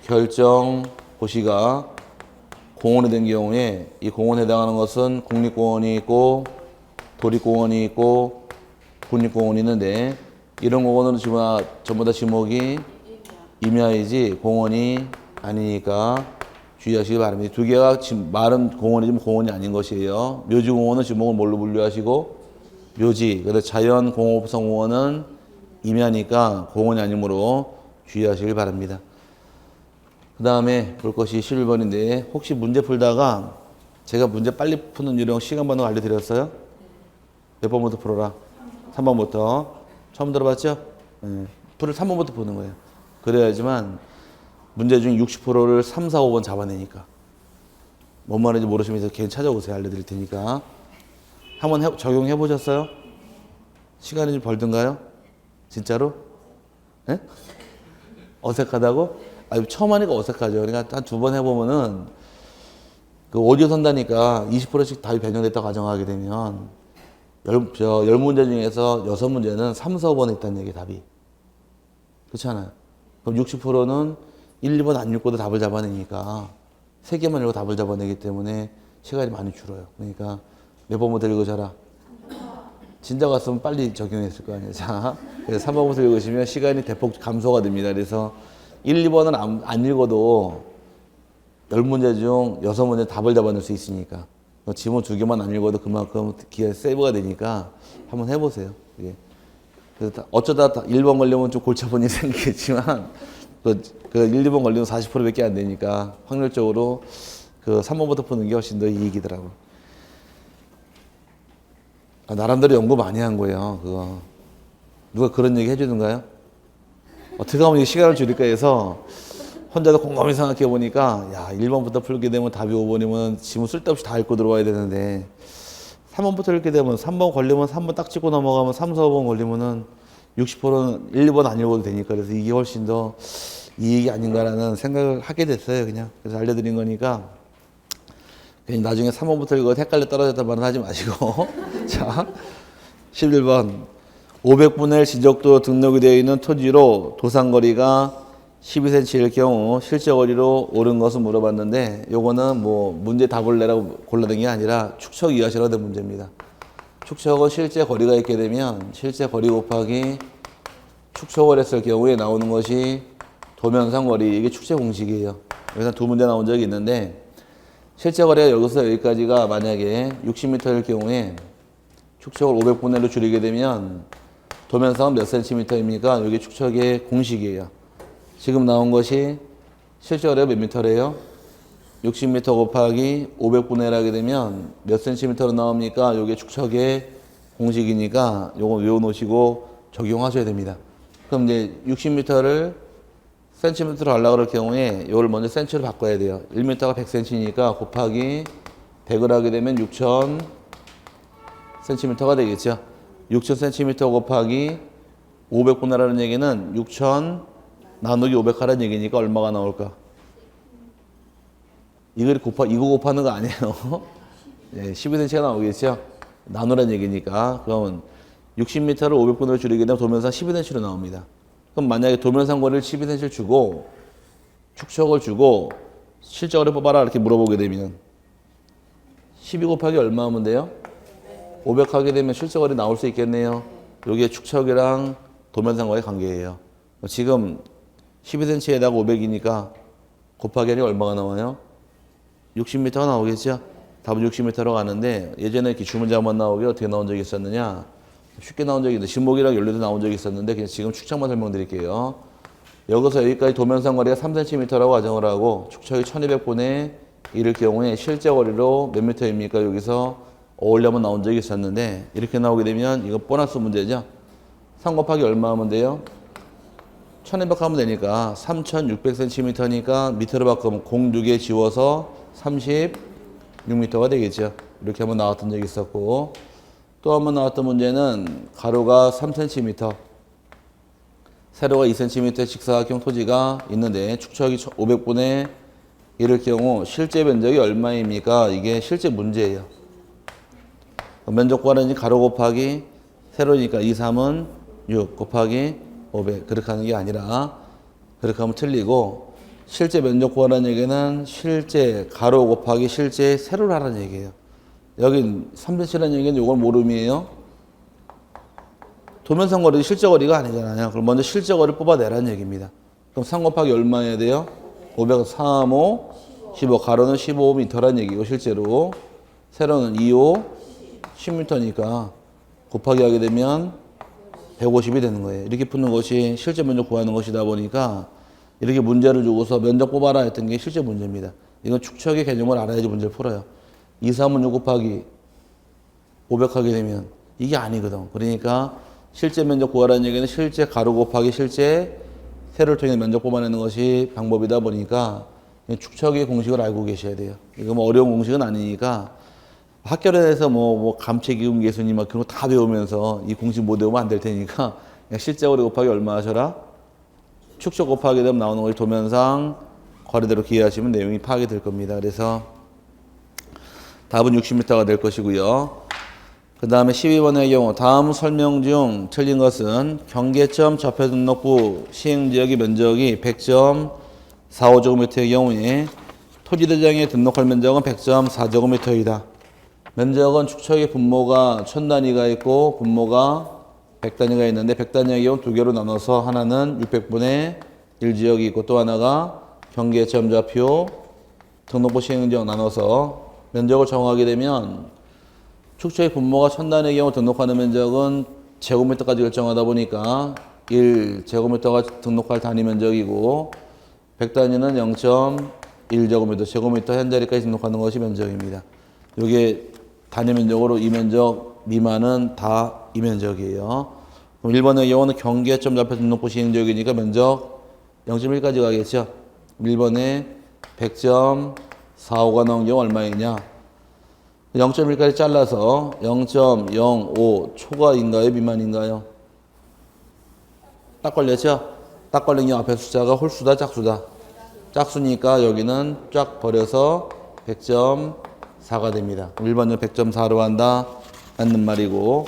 결정 고시가 공원이 된 경우에 이 공원에 해당하는 것은 국립공원이 있고 도립공원이 있고 국립공원이 있는데 이런 공원은 전부 다 지목이 임야이지 공원이 아니니까 주의하시기 바랍니다. 두 개가 지금 말은 공원이지만 공원이 아닌 것이에요. 묘지공원은 지목을 뭘로 분류하시고 묘지, 그래서 자연 공업성 공원은 임야니까 공원이 아니므로 주의하시길 바랍니다. 그 다음에 볼 것이 11번인데 혹시 문제 풀다가 제가 문제 빨리 푸는 요령 시간번호 알려드렸어요? 몇 번부터 풀어라? 3번부터. 처음 들어봤죠? 네. 3번부터 푸는 거예요. 그래야지만 문제 중 60%를 3, 4, 5번 잡아내니까. 뭔 말인지 모르시면서 괜히 찾아오세요. 알려드릴 테니까. 한번 적용해 보셨어요? 시간이 좀 벌든가요? 진짜로? 네? 어색하다고? 처음 하니까 어색하죠. 그러니까 한 두 번 해보면은 그 오디오 선다니까 20%씩 답이 변경됐다고 가정하게 되면 10문제 중에서 6문제는 3, 4, 5번에 있다는 얘기 답이. 그렇지 않아요? 그럼 60%는 1, 2번 안 읽고도 답을 잡아내니까 3개만 읽고 답을 잡아내기 때문에 시간이 많이 줄어요. 그러니까 몇 번부터 읽으셔라. 진작 왔으면 빨리 적용했을 거 아니에요. 자, 그래서 3번부터 읽으시면 시간이 대폭 감소가 됩니다. 그래서 1, 2번은 안 읽어도 10문제 중 6문제 답을 잡아낼 수 있으니까. 지문 2개만 안 읽어도 그만큼 기회 세이브가 되니까 한번 해보세요. 예. 그래서 어쩌다 1번 걸리면 좀 골치 아픈 일이 생기겠지만, 그 1, 2번 걸리면 40%밖에 안 되니까 확률적으로 그 3번부터 푸는 게 훨씬 더 이익이더라고요. 나름대로 연구 많이 한 거예요, 그거. 누가 그런 얘기 해주던가요? 어떻게 하면 시간을 줄일까 해서 혼자도 곰곰이 생각해 보니까 1번부터 풀게 되면 답이 5번이면 지문 쓸데없이 다 읽고 들어와야 되는데 3번부터 읽게 되면 3번 걸리면 3번 딱 찍고 넘어가면 3, 4번 걸리면은 60%는 1, 2번 안 읽어도 되니까 그래서 이게 훨씬 더 이익이 아닌가라는 생각을 하게 됐어요. 그냥. 그래서 알려드린 거니까. 괜히 나중에 3번부터 이거 헷갈려 떨어졌단 말은 하지 마시고. 자, 11번. 500분의 1 지적도로 등록이 되어 있는 토지로 도상거리가 12cm일 경우 실제 거리로 옳은 것을 물어봤는데 요거는 뭐 문제 답을 내라고 골라낸 게 아니라 축척 이해하시라고 된 문제입니다. 축척은 실제 거리가 있게 되면 실제 거리 곱하기 축척을 했을 경우에 나오는 것이 도면상 거리, 이게 축제 공식이에요. 여기서 두 문제 나온 적이 있는데 실제 거리가 여기서 여기까지가 만약에 60m일 경우에 축척을 500분의 1로 줄이게 되면 도면상은 몇 cm입니까? 이게 축척의 공식이에요. 지금 나온 것이 실제 거리가 몇 미터래요? 60m 곱하기 500분의 1 하게 되면 몇 cm로 나옵니까? 이게 축척의 공식이니까 요거 외워놓으시고 적용하셔야 됩니다. 그럼 이제 60m를 cm로 하려고 그럴 경우에 이걸 먼저 cm로 바꿔야 돼요. 1m가 100cm니까 곱하기 100을 하게 되면 6000cm가 되겠죠. 6000cm 곱하기 500분의 1라는 얘기는 6000 나누기 500 하라는 얘기니까 얼마가 나올까? 이거 곱하는 거 아니에요. 네, 12cm가 나오겠죠? 나누라는 얘기니까. 그러면 60m를 500분으로 줄이게 되면 도면상 12cm로 나옵니다. 그럼 만약에 도면상 거리를 12cm를 주고 축척을 주고 실제 거리 뽑아라 이렇게 물어보게 되면 12 곱하기 얼마 하면 돼요? 500 하게 되면 실제 거리 나올 수 있겠네요. 이게 축척이랑 도면상 거리 관계예요. 지금 12cm에다가 500이니까 곱하기 하니 얼마가 나와요? 60m가 나오겠죠? 답은 60m로 가는데 예전에 기출문제 한번 나오게 어떻게 나온 적이 있었느냐? 쉽게 나온 적이 있는데 신목이랑 연료도 나온 적이 있었는데 그냥 지금 축척만 설명드릴게요. 여기서 여기까지 도면상 거리가 3cm라고 가정을 하고 축척이 1200분의 1일 경우에 실제 거리로 몇 미터입니까? 여기서 어울려면 나온 적이 있었는데 이렇게 나오게 되면 이거 보너스 문제죠. 3 곱하기 얼마 하면 돼요? 1200 하면 되니까 3600cm니까 미터로 바꾸면 06에 지워서 36m가 되겠죠. 이렇게 한번 나왔던 적이 있었고 또 한번 나왔던 문제는 가로가 3cm 세로가 2cm의 직사각형 토지가 있는데 축척이 500분의 1일 경우 실제 면적이 얼마입니까? 이게 실제 문제예요. 면적 구하는 가로 곱하기 세로니까 2, 3은 6 곱하기 500 그렇게 하는 게 아니라 그렇게 하면 틀리고 실제 면적 구하라는 얘기는 실제 가로 곱하기 실제 세로를 하라는 얘기예요. 여기 3cm라는 얘기는 이걸 모름이에요. 도면상 거리 실제 거리가 아니잖아요. 그럼 먼저 실제 거리를 뽑아내라는 얘기입니다. 그럼 3 곱하기 얼마 해야 돼요? 500, 3, 5, 15 가로는 15m라는 얘기고 실제로 세로는 2, 5, 10m니까 곱하기 하게 되면 150이 되는 거예요. 이렇게 푸는 것이 실제 면적 구하는 것이다 보니까 이렇게 문제를 주고서 면적 뽑아라 했던 게 실제 문제입니다. 이건 축척의 개념을 알아야지 문제를 풀어요. 2, 3은 6 곱하기 500 하게 되면 이게 아니거든. 그러니까 실제 면적 구하라는 얘기는 실제 가로 곱하기 실제 세로를 통해 면적 뽑아내는 것이 방법이다 보니까 축척의 공식을 알고 계셔야 돼요. 이거 뭐 어려운 공식은 아니니까 학교에서 뭐 감채기금 계수니 막 그런 거 다 배우면서 이 공식 못 외우면 안 될 테니까 그냥 실제 거리 곱하기 얼마 하셔라? 축척 곱하기 되면 나오는 것이 도면상 거리대로 기하시면 내용이 파악이 될 겁니다. 그래서 답은 60m가 될 것이고요. 그 다음에 12번의 경우 다음 설명 중 틀린 것은 경계점 접해등록부 시행지역의 면적이 100.45제곱미터의 경우에 토지대장에 등록할 면적은 100.4제곱미터이다. 면적은 축척의 분모가 1000단위가 있고 분모가 100단위가 있는데 100단위의 경우 두 개로 나눠서 하나는 600분의 1 지역이 있고 또 하나가 경계점 좌표 등록부 시행지역 나눠서 면적을 정하게 되면 축척의 분모가 1000단위의 경우 등록하는 면적은 제곱미터까지 결정하다 보니까 1제곱미터가 등록할 단위 면적이고 100단위는 0.1제곱미터, 제곱미터 한 자리까지 등록하는 것이 면적입니다. 이게 단위 면적으로 이 면적 미만은 다 이 면적이에요. 그럼 1번의 경우는 경계점 좌표 등록부 시행지역이니까 면적 0.1까지 가겠죠. 1번에 100.45가 나온 경우 얼마이냐? 0.1까지 잘라서 0.05 초과인가요? 미만인가요? 딱 걸렸죠? 딱 걸린 경우 앞에 숫자가 홀수다 짝수다. 짝수니까 여기는 쫙 버려서 100.4가 됩니다. 1번은 100.4로 한다. 맞는 말이고.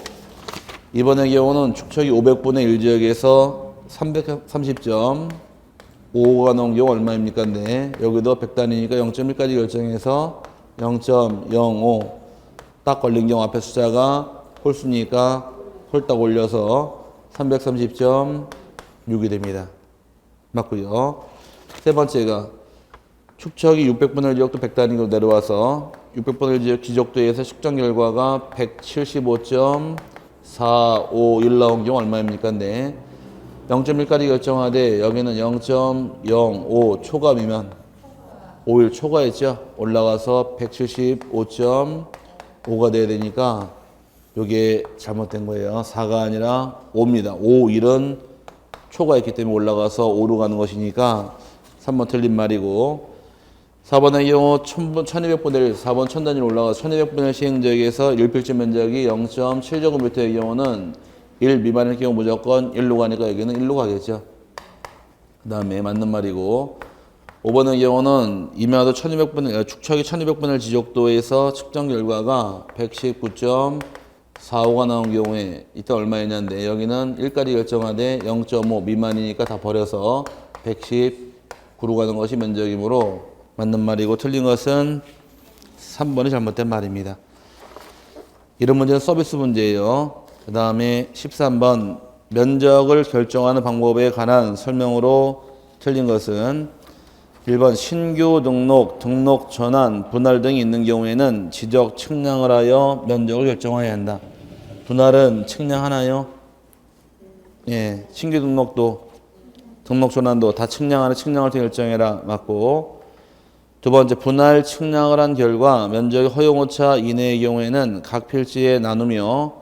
이번의 경우는 축척이 500분의 1 지역에서 330.55가 나온 경우 얼마입니까? 네. 여기도 100단위니까 0.1까지 결정해서 0.05 딱 걸린 경우 앞에 숫자가 홀수니까 홀딱 올려서 330.6이 됩니다. 맞고요. 세 번째가 축척이 600분의 1 지역도 100단위로 내려와서 600분의 1 지역 지적도에서 측정 결과가 175.451 나온 경우 얼마입니까? 네. 0.1까지 결정하되 여기는 0.05 초과이면 51 초과했죠? 올라가서 175.5가 돼야 되니까 이게 잘못된 거예요. 4가 아니라 5입니다. 51은 초과했기 때문에 올라가서 5로 가는 것이니까 3번 틀린 말이고 4번의 경우 1200분의 1, 4번 1000단위로 올라가서 1200분의 1 시행지역에서 1필지 면적이 0.7제곱미터의 경우는 1 미만일 경우 무조건 1로 가니까 여기는 1로 가겠죠. 그 다음에 맞는 말이고 5번의 경우는 임야도 1200분의, 축척이 1200분의 1 지적도에서 측정 결과가 119.45가 나온 경우에 이때 얼마였냐인데 여기는 1까지 결정하되 0.5 미만이니까 다 버려서 119로 가는 것이 면적이므로 맞는 말이고 틀린 것은 3번이 잘못된 말입니다. 이런 문제는 서비스 문제예요. 그 다음에 13번 면적을 결정하는 방법에 관한 설명으로 틀린 것은 1번 신규 등록 전환, 분할 등이 있는 경우에는 지적 측량을 하여 면적을 결정해야 한다. 분할은 측량하나요? 예, 신규 등록도 등록 전환도 다 측량하는 측량을 통해 결정해라. 맞고 두 번째 분할 측량을 한 결과 면적이 허용오차 이내의 경우에는 각 필지에 나누며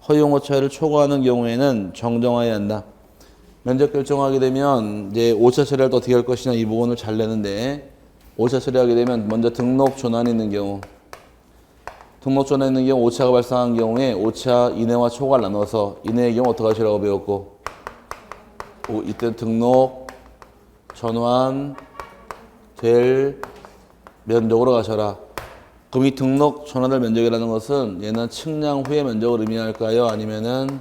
허용오차를 초과하는 경우에는 정정해야 한다. 면적 결정하게 되면 이제 오차 처리할 때 어떻게 할 것이냐 이 부분을 잘 내는데 오차 처리하게 되면 먼저 등록 전환이 있는 경우 등록 전환이 있는 경우 오차가 발생한 경우에 오차 이내와 초과를 나눠서 이내의 경우 어떻게 하시라고 배웠고 이때 등록 전환 될 면적으로 가셔라. 그럼 이 등록 전환될 면적이라는 것은 얘는 측량 후의 면적을 의미할까요? 아니면은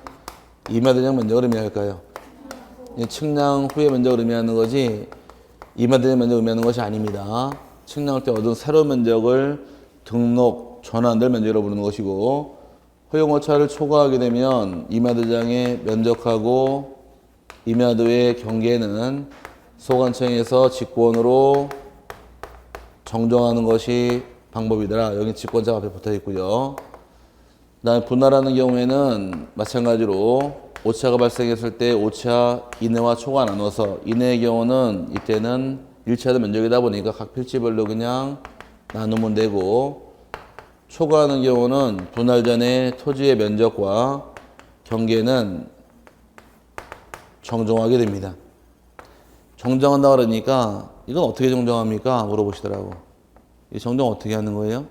임야대장 면적을 의미할까요? 측량 후의 면적을 의미하는 거지 임야대장 면적을 의미하는 것이 아닙니다. 측량할 때 얻은 새로운 면적을 등록 전환될 면적이라고 부르는 것이고 허용오차를 초과하게 되면 임야대장의 면적하고 임야도의 경계는 소관청에서 직권으로 정정하는 것이 방법이더라. 여기 직권자가 앞에 붙어 있고요. 그 다음에 분할하는 경우에는 마찬가지로 오차가 발생했을 때 오차 이내와 초과 나눠서 이내의 경우는 이때는 1차도 면적이다 보니까 각 필지별로 그냥 나누면 되고 초과하는 경우는 분할 전에 토지의 면적과 경계는 정정하게 됩니다. 정정한다 그러니까 이건 어떻게 정정합니까? 물어보시더라고. 이 정정 어떻게 하는 거예요?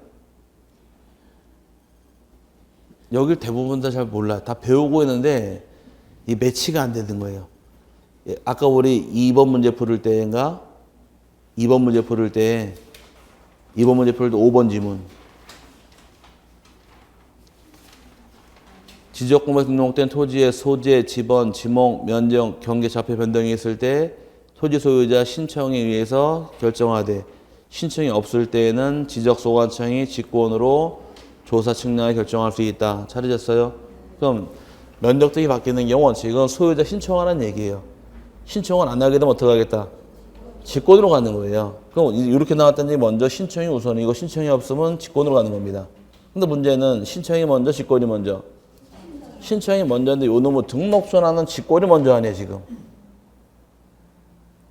여길 대부분 다 잘 몰라. 다 배우고 있는데 이 매치가 안 되는 거예요. 아까 우리 2번 문제 풀을 때인가? 2번 문제 풀을 때 5번 지문. 지적공부에 등록된 토지의 소재, 지번, 지목, 면적, 경계, 자표 변동이 있을 때 토지 소유자 신청에 의해서 결정하되 신청이 없을 때에는 지적소관청이 직권으로 조사 측량에 결정할 수 있다. 찾으셨어요? 그럼 면적 등이 바뀌는 경우 원칙은 소유자 신청하는 얘기예요. 신청을 안 하게 되면 어떻게 하겠다? 직권으로 가는 거예요. 그럼 이렇게 나왔더니 먼저 신청이 우선이고 신청이 없으면 직권으로 가는 겁니다. 근데 문제는 신청이 먼저, 직권이 먼저. 신청이 먼저인데 요 놈의 등록 전환은 직권이 먼저 하네 지금.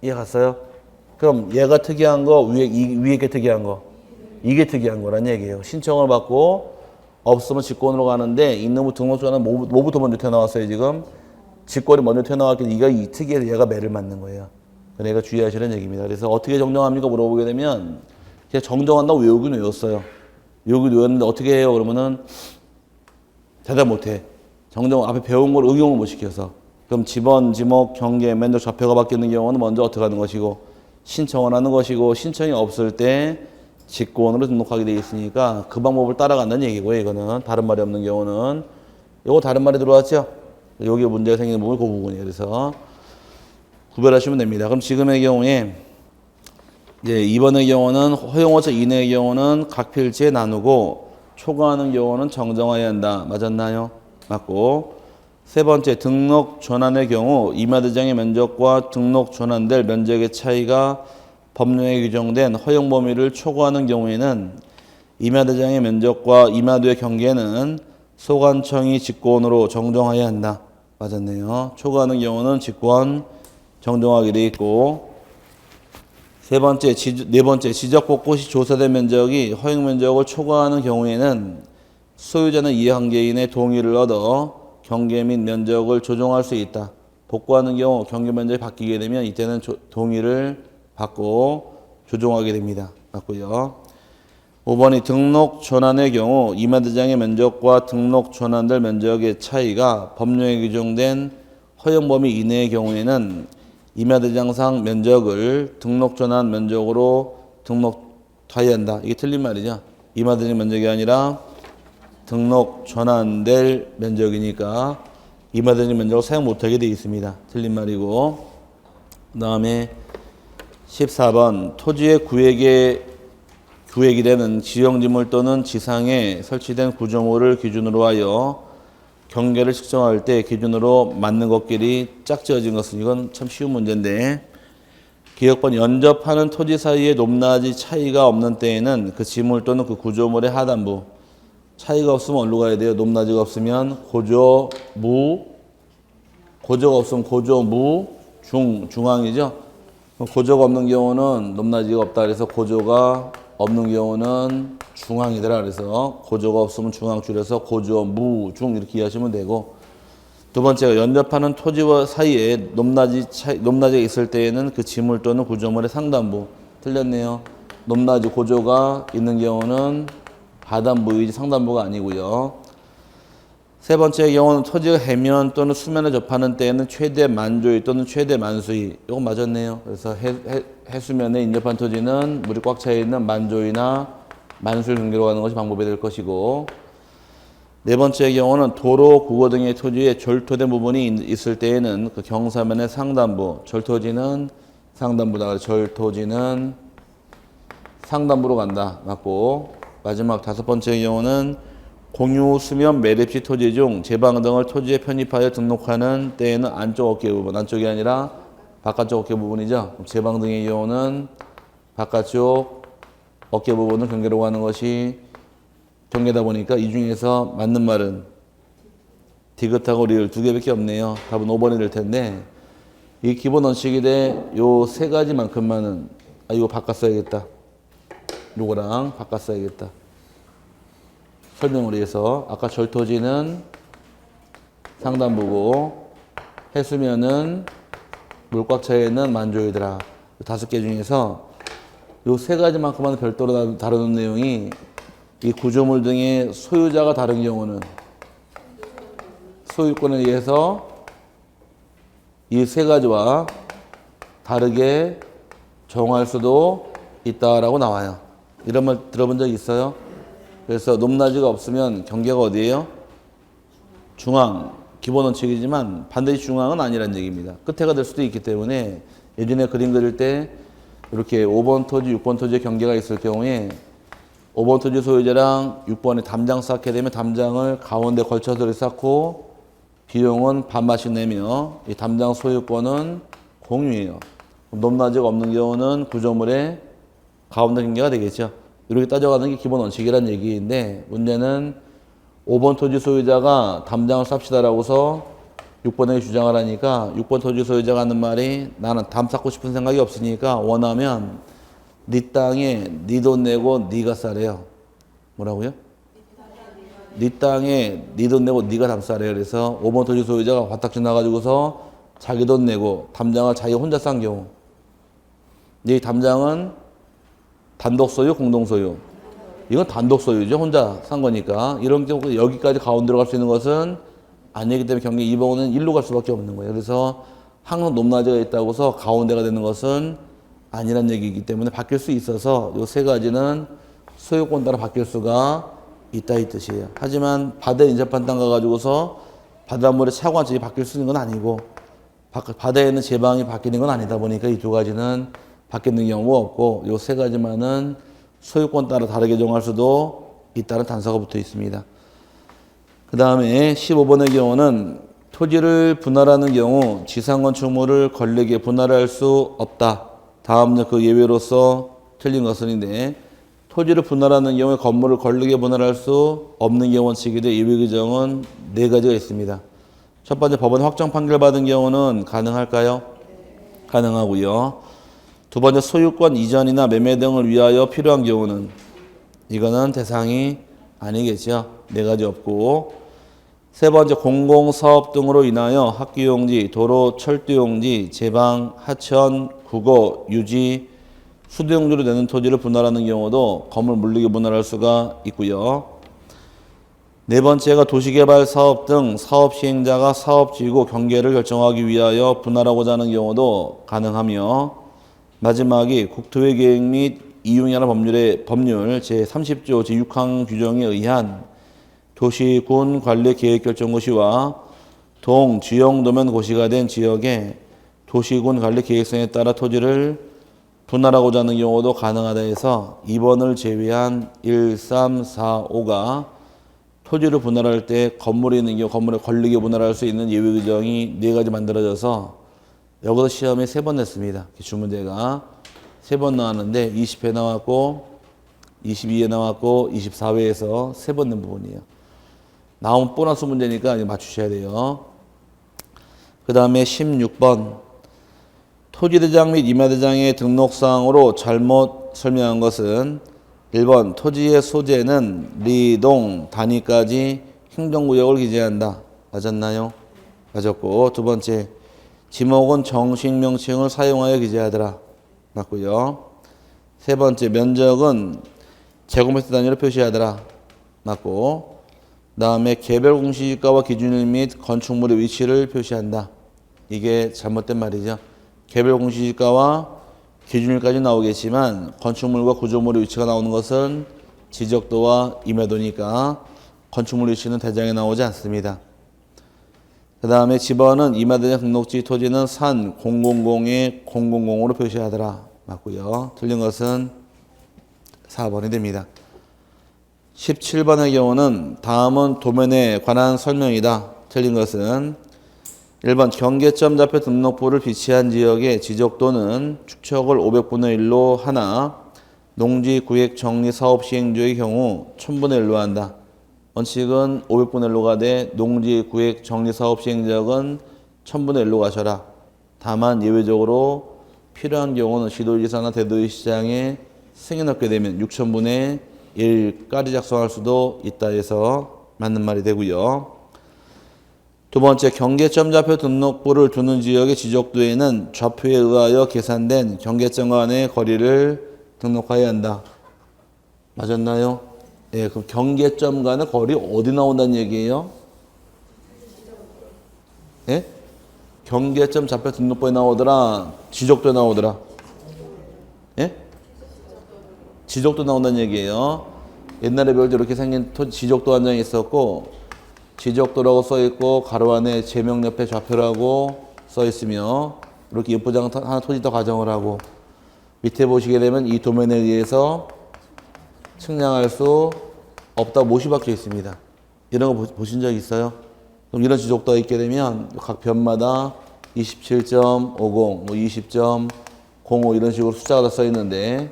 이해 갔어요? 그럼 얘가 특이한 거, 위에 게 특이한 거. 이게 특이한 거란 얘기예요. 신청을 받고 없으면 직권으로 가는데 이놈의 등록 전환은 뭐부터 먼저 튀어나왔어요 지금? 직권이 먼저 튀어나왔기 때문에 이 특이해서 얘가 매를 맞는 거예요. 그러니까 주의하시는 얘기입니다. 그래서 어떻게 정정합니까? 물어보게 되면 그냥 정정한다고 외우긴 외웠어요. 외우긴 외웠는데 어떻게 해요? 그러면은 대답 못해. 정정 앞에 배운 걸 응용을 못 시켜서 그럼 지번, 지목, 경계, 면적, 좌표가 바뀌는 경우는 먼저 어떻게 하는 것이고 신청을 하는 것이고 신청이 없을 때 직권으로 등록하게 되어 있으니까 그 방법을 따라간다는 얘기고요. 이거는 다른 말이 없는 경우는 요거 다른 말이 들어왔죠? 여기 문제가 생기는 부분이 그 부분이에요. 그래서 구별하시면 됩니다. 그럼 지금의 경우에 이제 2번의 경우는 허용어체 이내의 경우는 각 필지에 나누고 초과하는 경우는 정정해야 한다. 맞았나요? 맞고 세 번째 등록 전환의 경우 임야대장의 면적과 등록 전환될 면적의 차이가 법령에 규정된 허용 범위를 초과하는 경우에는 임야대장의 면적과 임야도의 경계는 소관청이 직권으로 정정해야 한다. 맞았네요. 초과하는 경우는 직권 정정하게 돼 있고 네 번째 지적 곳곳이 조사된 면적이 허용 면적을 초과하는 경우에는 소유자는 이해관계인의 동의를 얻어 경계 및 면적을 조정할 수 있다. 복구하는 경우 경계 면적이 바뀌게 되면 이때는 동의를 받고 조정하게 됩니다. 맞고요. 5번이 등록 전환의 경우 임야대장의 면적과 등록 전환될 면적의 차이가 법령에 규정된 허용 범위 이내의 경우에는 임야대장상 면적을 등록 전환 면적으로 등록하여야 한다. 이게 틀린 말이죠. 임야대장 면적이 아니라 등록 전환될 면적이니까 임야대장 면적을 사용 못하게 되어 있습니다. 틀린 말이고 그 다음에 14번 토지의 구획이 되는 지형지물 또는 지상에 설치된 구조물을 기준으로 하여 경계를 측정할 때 기준으로 맞는 것끼리 짝지어진 것은 이건 참 쉬운 문제인데 기억번 연접하는 토지 사이에 높낮이 차이가 없는 때에는 그 지물 또는 그 구조물의 하단부 차이가 없으면 어디로 가야 돼요? 높낮이가 없으면 고조, 무 고조가 없으면 고조, 무, 중앙이죠. 고조가 없는 경우는 높낮이가 없다. 그래서 고조가 없는 경우는 중앙이더라. 그래서 고조가 없으면 중앙 줄여서 고조, 무, 중 이렇게 이해하시면 되고 두 번째가 연접하는 토지와 사이에 높낮이가 있을 때에는 그 지물 또는 구조물의 상단부 틀렸네요. 높낮이 고조가 있는 경우는 하단부이지 상단부가 아니고요. 세 번째 경우는 토지가 해면 또는 수면에 접하는 때에는 최대 만조위 또는 최대 만수위 이거 맞았네요. 그래서 해수면에 인접한 토지는 물이 꽉 차 있는 만조위나 만수를 경계로 가는 것이 방법이 될 것이고 네 번째 경우는 도로, 국어 등의 토지에 절토된 부분이 있을 때에는 그 경사면의 상단부 절토지는 상단부다. 절토지는 상단부로 간다. 맞고 마지막 다섯 번째 경우는 공유, 수면, 매립지 토지 중 제방 등을 토지에 편입하여 등록하는 때에는 안쪽 어깨 부분, 안쪽이 아니라 바깥쪽 어깨 부분이죠. 제방 등의 경우는 바깥쪽 어깨 부분을 경계로 하는 것이 경계다 보니까 이 중에서 맞는 말은 디귿하고 리을 두 개밖에 없네요. 답은 5번이 될 텐데 이 기본 원칙이 돼 요 세 가지만큼만은 이거 바꿔 써야겠다. 요거랑 바꿔 써야겠다. 설명을 위해서 아까 절토지는 상단부고 해수면은 물 꽉 차 있는 만조이더라. 다섯 개 중에서 요 세 가지만큼만 별도로 다루는 내용이 이 구조물 등의 소유자가 다른 경우는 소유권에 의해서 이 세 가지와 다르게 정할 수도 있다라고 나와요. 이런 말 들어본 적 있어요? 그래서 높낮이가 없으면 경계가 어디예요? 중앙. 기본 원칙이지만 반드시 중앙은 아니란 얘기입니다. 끝에가 될 수도 있기 때문에 예전에 그림 그릴 때 이렇게 5번 토지, 6번 토지의 경계가 있을 경우에 5번 토지 소유자랑 6번에 담장 쌓게 되면 담장을 가운데 걸쳐서 쌓고 비용은 반반씩 내며 이 담장 소유권은 공유예요. 높낮이가 없는 경우는 구조물의 가운데 경계가 되겠죠. 이렇게 따져가는 게 기본 원칙이라는 얘기인데 문제는 5번 토지 소유자가 담장을 쌉시다라고서 6번에게 주장을 하니까 6번 토지 소유자가 하는 말이 나는 담 쌓고 싶은 생각이 없으니까 원하면 네 땅에 네 돈 내고 네가 싸래요. 뭐라고요? 네 땅에 네 돈 내고 네가 담 싸래요. 그래서 5번 토지 소유자가 화딱지 나가지고서 자기 돈 내고 담장을 자기 혼자 싼 경우 이 담장은 단독 소유, 공동 소유. 이건 단독 소유죠. 혼자 산 거니까. 이런 경우 여기까지 가운데로 갈 수 있는 것은 아니기 때문에 경계 2번은 일로 갈 수밖에 없는 거예요. 그래서 항상 높낮이가 있다고 해서 가운데가 되는 것은 아니란 얘기이기 때문에 바뀔 수 있어서 이 세 가지는 소유권 따라 바뀔 수가 있다 이 뜻이에요. 하지만 바다에 인접한 땅 가가지고서 바닷물의 차관점이 바뀔 수 있는 건 아니고 바다에 있는 제방이 바뀌는 건 아니다 보니까 이 두 가지는 바뀌는 경우가 없고 이 세 가지만은 소유권 따라 다르게 정할 수도 있다는 단서가 붙어 있습니다. 그 다음에 15번의 경우는 토지를 분할하는 경우 지상건축물을 권리게 분할할 수 없다. 다음은 그 예외로서 틀린 것은인데 토지를 분할하는 경우에 건물을 권리게 분할할 수 없는 경우 원칙인데 예외 규정은 네 가지가 있습니다. 첫 번째 법원 확정 판결 받은 경우는 가능할까요? 가능하고요. 두 번째 소유권 이전이나 매매 등을 위하여 필요한 경우는 이거는 대상이 아니겠죠. 네 가지 없고 세 번째 공공사업 등으로 인하여 학교용지, 도로, 철도용지, 제방, 하천, 국어, 유지, 수도용지로 내는 토지를 분할하는 경우도 건물 물리게 분할할 수가 있고요. 네 번째가 도시개발 사업 등 사업 시행자가 사업지구 경계를 결정하기 위하여 분할하고자 하는 경우도 가능하며 마지막이 국토의 계획 및 이용이라는 법률 제30조 제6항 규정에 의한 도시, 군, 관리 계획 결정 고시와 동, 지형, 도면 고시가 된 지역에 도시, 군, 관리 계획성에 따라 토지를 분할하고자 하는 경우도 가능하다 해서 2번을 제외한 1, 3, 4, 5가 토지를 분할할 때 건물이 있는 경우 건물에 권리게 분할할 수 있는 예외 규정이 네 가지 만들어져서 여기서 시험에 3번 냈습니다. 기출문제가 3번 나왔는데 20회 나왔고 22회 나왔고 24회에서 3번 낸 부분이에요. 나온 보너스 문제니까 이제 맞추셔야 돼요. 그 다음에 16번 토지대장 및 임야대장의 등록사항으로 잘못 설명한 것은 1번 토지의 소재는 리동 단위까지 행정구역을 기재한다. 맞았나요? 맞았고 두 번째 지목은 정식 명칭을 사용하여 기재하더라. 맞고요. 세 번째 면적은 제곱미터 단위로 표시하더라. 맞고 다음에 개별 공시지가와 기준일 및 건축물의 위치를 표시한다. 이게 잘못된 말이죠. 개별 공시지가와 기준일까지 나오겠지만 건축물과 구조물의 위치가 나오는 것은 지적도와 임야도니까 건축물 위치는 대장에 나오지 않습니다. 그 다음에 집안은 임야대장 등록지 토지는 산 000에 000으로 표시하더라. 맞고요. 틀린 것은 4번이 됩니다. 17번의 경우는 다음은 도면에 관한 설명이다. 틀린 것은 1번 경계점 좌표 등록부를 비치한 지역의 지적도는 축척을 500분의 1로 하나 농지 구획 정리 사업 시행조의 경우 1000분의 1로 한다. 원칙은 500분의 1로 가되 농지 구획 정리 사업 시행지역은 1000분의 1로 가셔라. 다만 예외적으로 필요한 경우는 시도지사나 대도시장에 승인 얻게 되면 6000분의 1까지 작성할 수도 있다 해서 맞는 말이 되고요. 두 번째 경계점 좌표 등록부를 두는 지역의 지적도에는 좌표에 의하여 계산된 경계점 간의 거리를 등록해야 한다. 맞았나요? 예, 그럼 경계점 간의 거리 어디 나온다는 얘기예요? 예? 경계점 좌표 등록부에 나오더라? 지적도에 나오더라? 예? 지적도 나온다는 얘기예요. 옛날에 배울 때 이렇게 생긴 지적도 한 장이 있었고 지적도라고 써있고 가로 안에 제명 옆에 좌표라고 써있으며 이렇게 예쁘장 하나 토지 더 가정을 하고 밑에 보시게 되면 이 도면에 의해서 측량할 수 없다고 못이 박혀 있습니다. 이런 거 보신 적 있어요? 그럼 이런 지적도가 있게 되면 각 변마다 27.50, 뭐 20.05 이런 식으로 숫자가 다 써있는데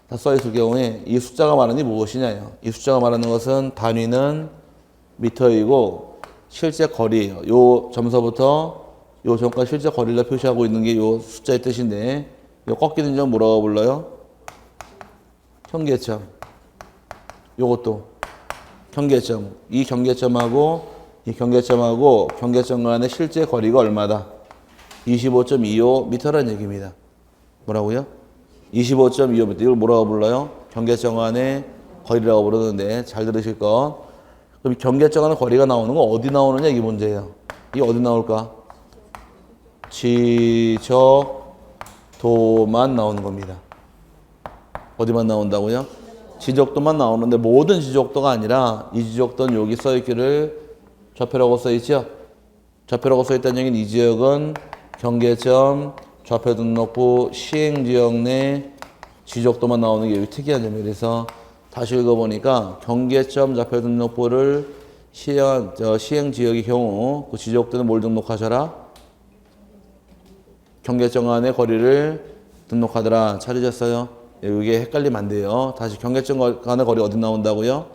다 써있을 경우에 이 숫자가 말하는 게 무엇이냐요? 이 숫자가 말하는 것은 단위는 미터이고 실제 거리예요. 요 점서부터 요 점까지 실제 거리를 표시하고 있는 게 요 숫자의 뜻인데 요 꺾이는 점 뭐라고 불러요? 경계점. 요것도 경계점. 이 경계점하고 이 경계점하고 경계점 간의 실제 거리가 얼마다? 25.25m라는 얘기입니다. 뭐라고요? 25.25m. 이걸 뭐라고 불러요? 경계점 간의 거리라고 부르는데 잘 들으실 거. 그럼 경계점하는 거리가 나오는 거 어디 나오느냐 이게 문제예요. 이게 어디 나올까? 지적도만 나오는 겁니다. 어디만 나온다고요? 지적도만 나오는데 모든 지적도가 아니라 이 지적도는 여기 써있기를 좌표라고 써있죠? 좌표라고 써있다는 얘기는 이 지역은 경계점, 좌표 등록부, 시행지역 내 지적도만 나오는 게 여기 특이한 점이에요. 그래서 다시 읽어보니까 경계점 좌표 등록부를 시행지역의 경우 그 지적도는 뭘 등록하셔라? 경계점 간의 거리를 등록하더라. 찾으셨어요? 이게 헷갈리면 안 돼요. 다시 경계점 간의 거리 어디 나온다고요?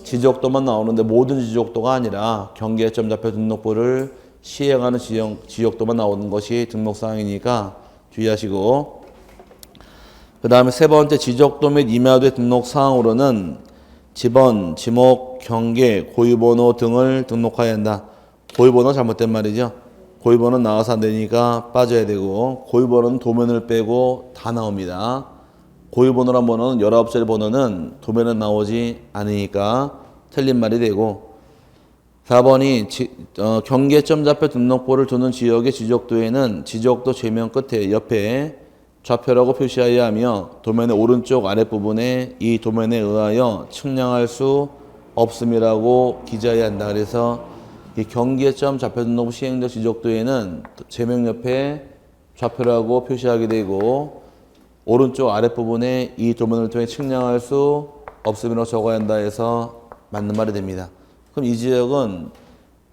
지적도만 나오는데 모든 지적도가 아니라 경계점 좌표 등록부를 시행하는 지역도만 나오는 것이 등록사항이니까 주의하시고, 그 다음에 세 번째 지적도 및 임야도의 등록사항으로는 지번, 지목, 경계, 고유번호 등을 등록해야 한다. 고유번호 잘못된 말이죠. 고유번호는 나와서 안 되니까 빠져야 되고, 고유번호는 도면을 빼고 다 나옵니다. 고유번호란 번호는 19자리 번호는 도면에 나오지 않으니까 틀린 말이 되고, 4번이 경계점 좌표 등록부를 두는 지역의 지적도에는 지적도 제면 끝에 옆에 좌표라고 표시하여야 하며 도면의 오른쪽 아랫부분에 이 도면에 의하여 측량할 수 없음이라고 기재해야 한다. 그래서 이 경계점 좌표 등록부 시행적 지적도에는 제명 옆에 좌표라고 표시하게 되고 오른쪽 아랫부분에 이 도면을 통해 측량할 수 없음이라고 적어야 한다 해서 맞는 말이 됩니다. 그럼 이 지역은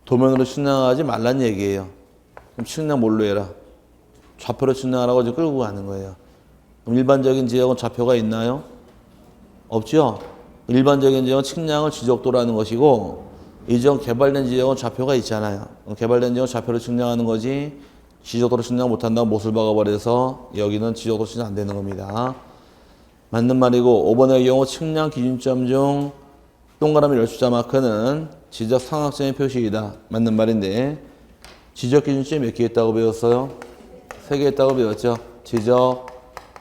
도면으로 측량하지 말란 얘기예요. 그럼 측량 뭘로 해라? 좌표로 측량하라고 이제 끌고 가는 거예요. 그럼 일반적인 지역은 좌표가 있나요? 없죠? 일반적인 지역은 측량을 지적도라는 것이고, 이 지역 개발된 지역은 좌표가 있잖아요. 개발된 지역은 좌표로 측량하는 거지, 지적도로 측량 못한다고 못을 박아버려서 여기는 지적도 측량 안 되는 겁니다. 맞는 말이고, 5번의 경우 측량 기준점 중 동그라미 열숫자 마크는 지적 삼각점의 표시이다. 맞는 말인데, 지적 기준점이 몇 개 있다고 배웠어요? 3개 있다고 배웠죠. 지적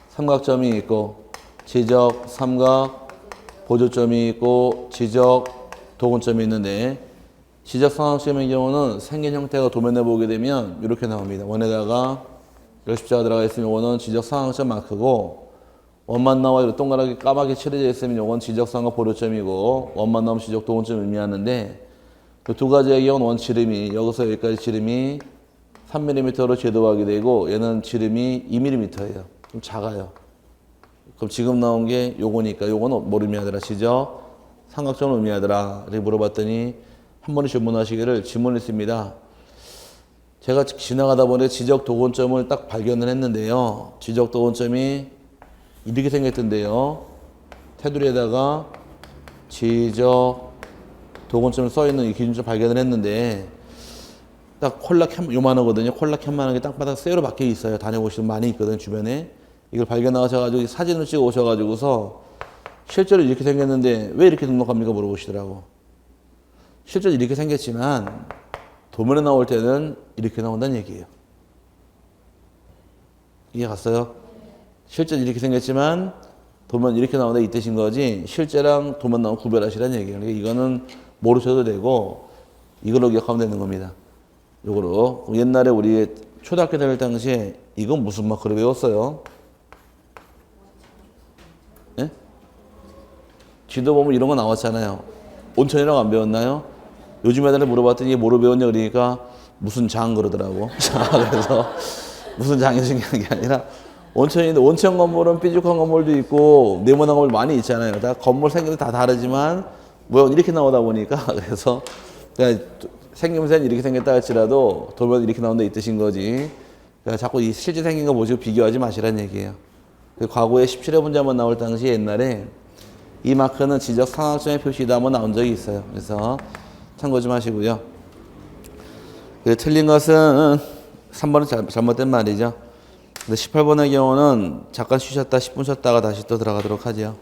삼각점이 있고, 지적 삼각 보조점이 있고, 지적 도근점이 있는데, 지적 삼각점의 경우는 생긴 형태가 도면에 보게 되면 이렇게 나옵니다. 원에다가 열십자가 들어가 있으면 이거는 지적 삼각점 마크고, 원만 나와 이렇게 동그랗게 까맣게 칠해져 있으면 이건 지적 삼각 보조점이고, 원만 나오면 지적 도근점 의미하는데, 그 두 가지의 경우는 원 지름이 여기서 여기까지 지름이 3mm로 제도하게 되고, 얘는 지름이 2mm예요. 좀 작아요. 그럼 지금 나온 게 요거니까 요거는 뭘 의미하더라? 지적 삼각점을 의미하더라. 이렇게 물어봤더니 한 번에 질문하시기를 질문했습니다. 제가 지나가다 보니 지적 도근점을 딱 발견을 했는데요. 지적 도근점이 이렇게 생겼던데요. 테두리에다가 지적 도근점을 써있는 이 기준점 발견을 했는데, 딱 콜라 캔 요만하거든요. 콜라 캔만한 게 땅바닥 쇠로 박혀 있어요. 다녀보시면 많이 있거든요, 주변에. 이걸 발견하셔가지고 사진을 찍어 오셔가지고서 실제로 이렇게 생겼는데 왜 이렇게 등록합니까? 물어보시더라고. 실제로 이렇게 생겼지만 도면에 나올 때는 이렇게 나온다는 얘기예요. 이해 갔어요? 실제로 이렇게 생겼지만 도면 이렇게 나온다 이 뜻인 거지, 실제랑 도면 나오면 구별하시라는 얘기예요. 그러니까 이거는 모르셔도 되고 이걸로 기억하면 되는 겁니다. 요거로. 옛날에 우리 초등학교 다닐 당시에 이건 무슨 마크로 배웠어요? 예? 지도 보면 이런 거 나왔잖아요. 온천이라고 안 배웠나요? 요즘 애들한테 물어봤더니 이게 뭐로 배웠냐 그러니까 무슨 장 그러더라고. 그래서 무슨 장이 중요한 게 아니라 온천인데, 온천 건물은 삐죽한 건물도 있고 네모난 건물 많이 있잖아요. 다 건물 생김도 다 다르지만 뭐 이렇게 나오다 보니까 그래서 그러니까 생김새는 이렇게 생겼다 할지라도 도면 이렇게 나온다 이 뜻인 거지. 그러니까 자꾸 이 실제 생긴 거 보시고 비교하지 마시라는 얘기예요. 과거에 17회 문제 한번 나올 당시 옛날에 이 마크는 지적 삼각점의 표시다 한번 나온 적이 있어요. 그래서 참고 좀 하시고요. 틀린 것은 3번은 잘못된 말이죠. 근데 18번의 경우는 잠깐 쉬셨다 10분 쉬었다가 다시 또 들어가도록 하죠.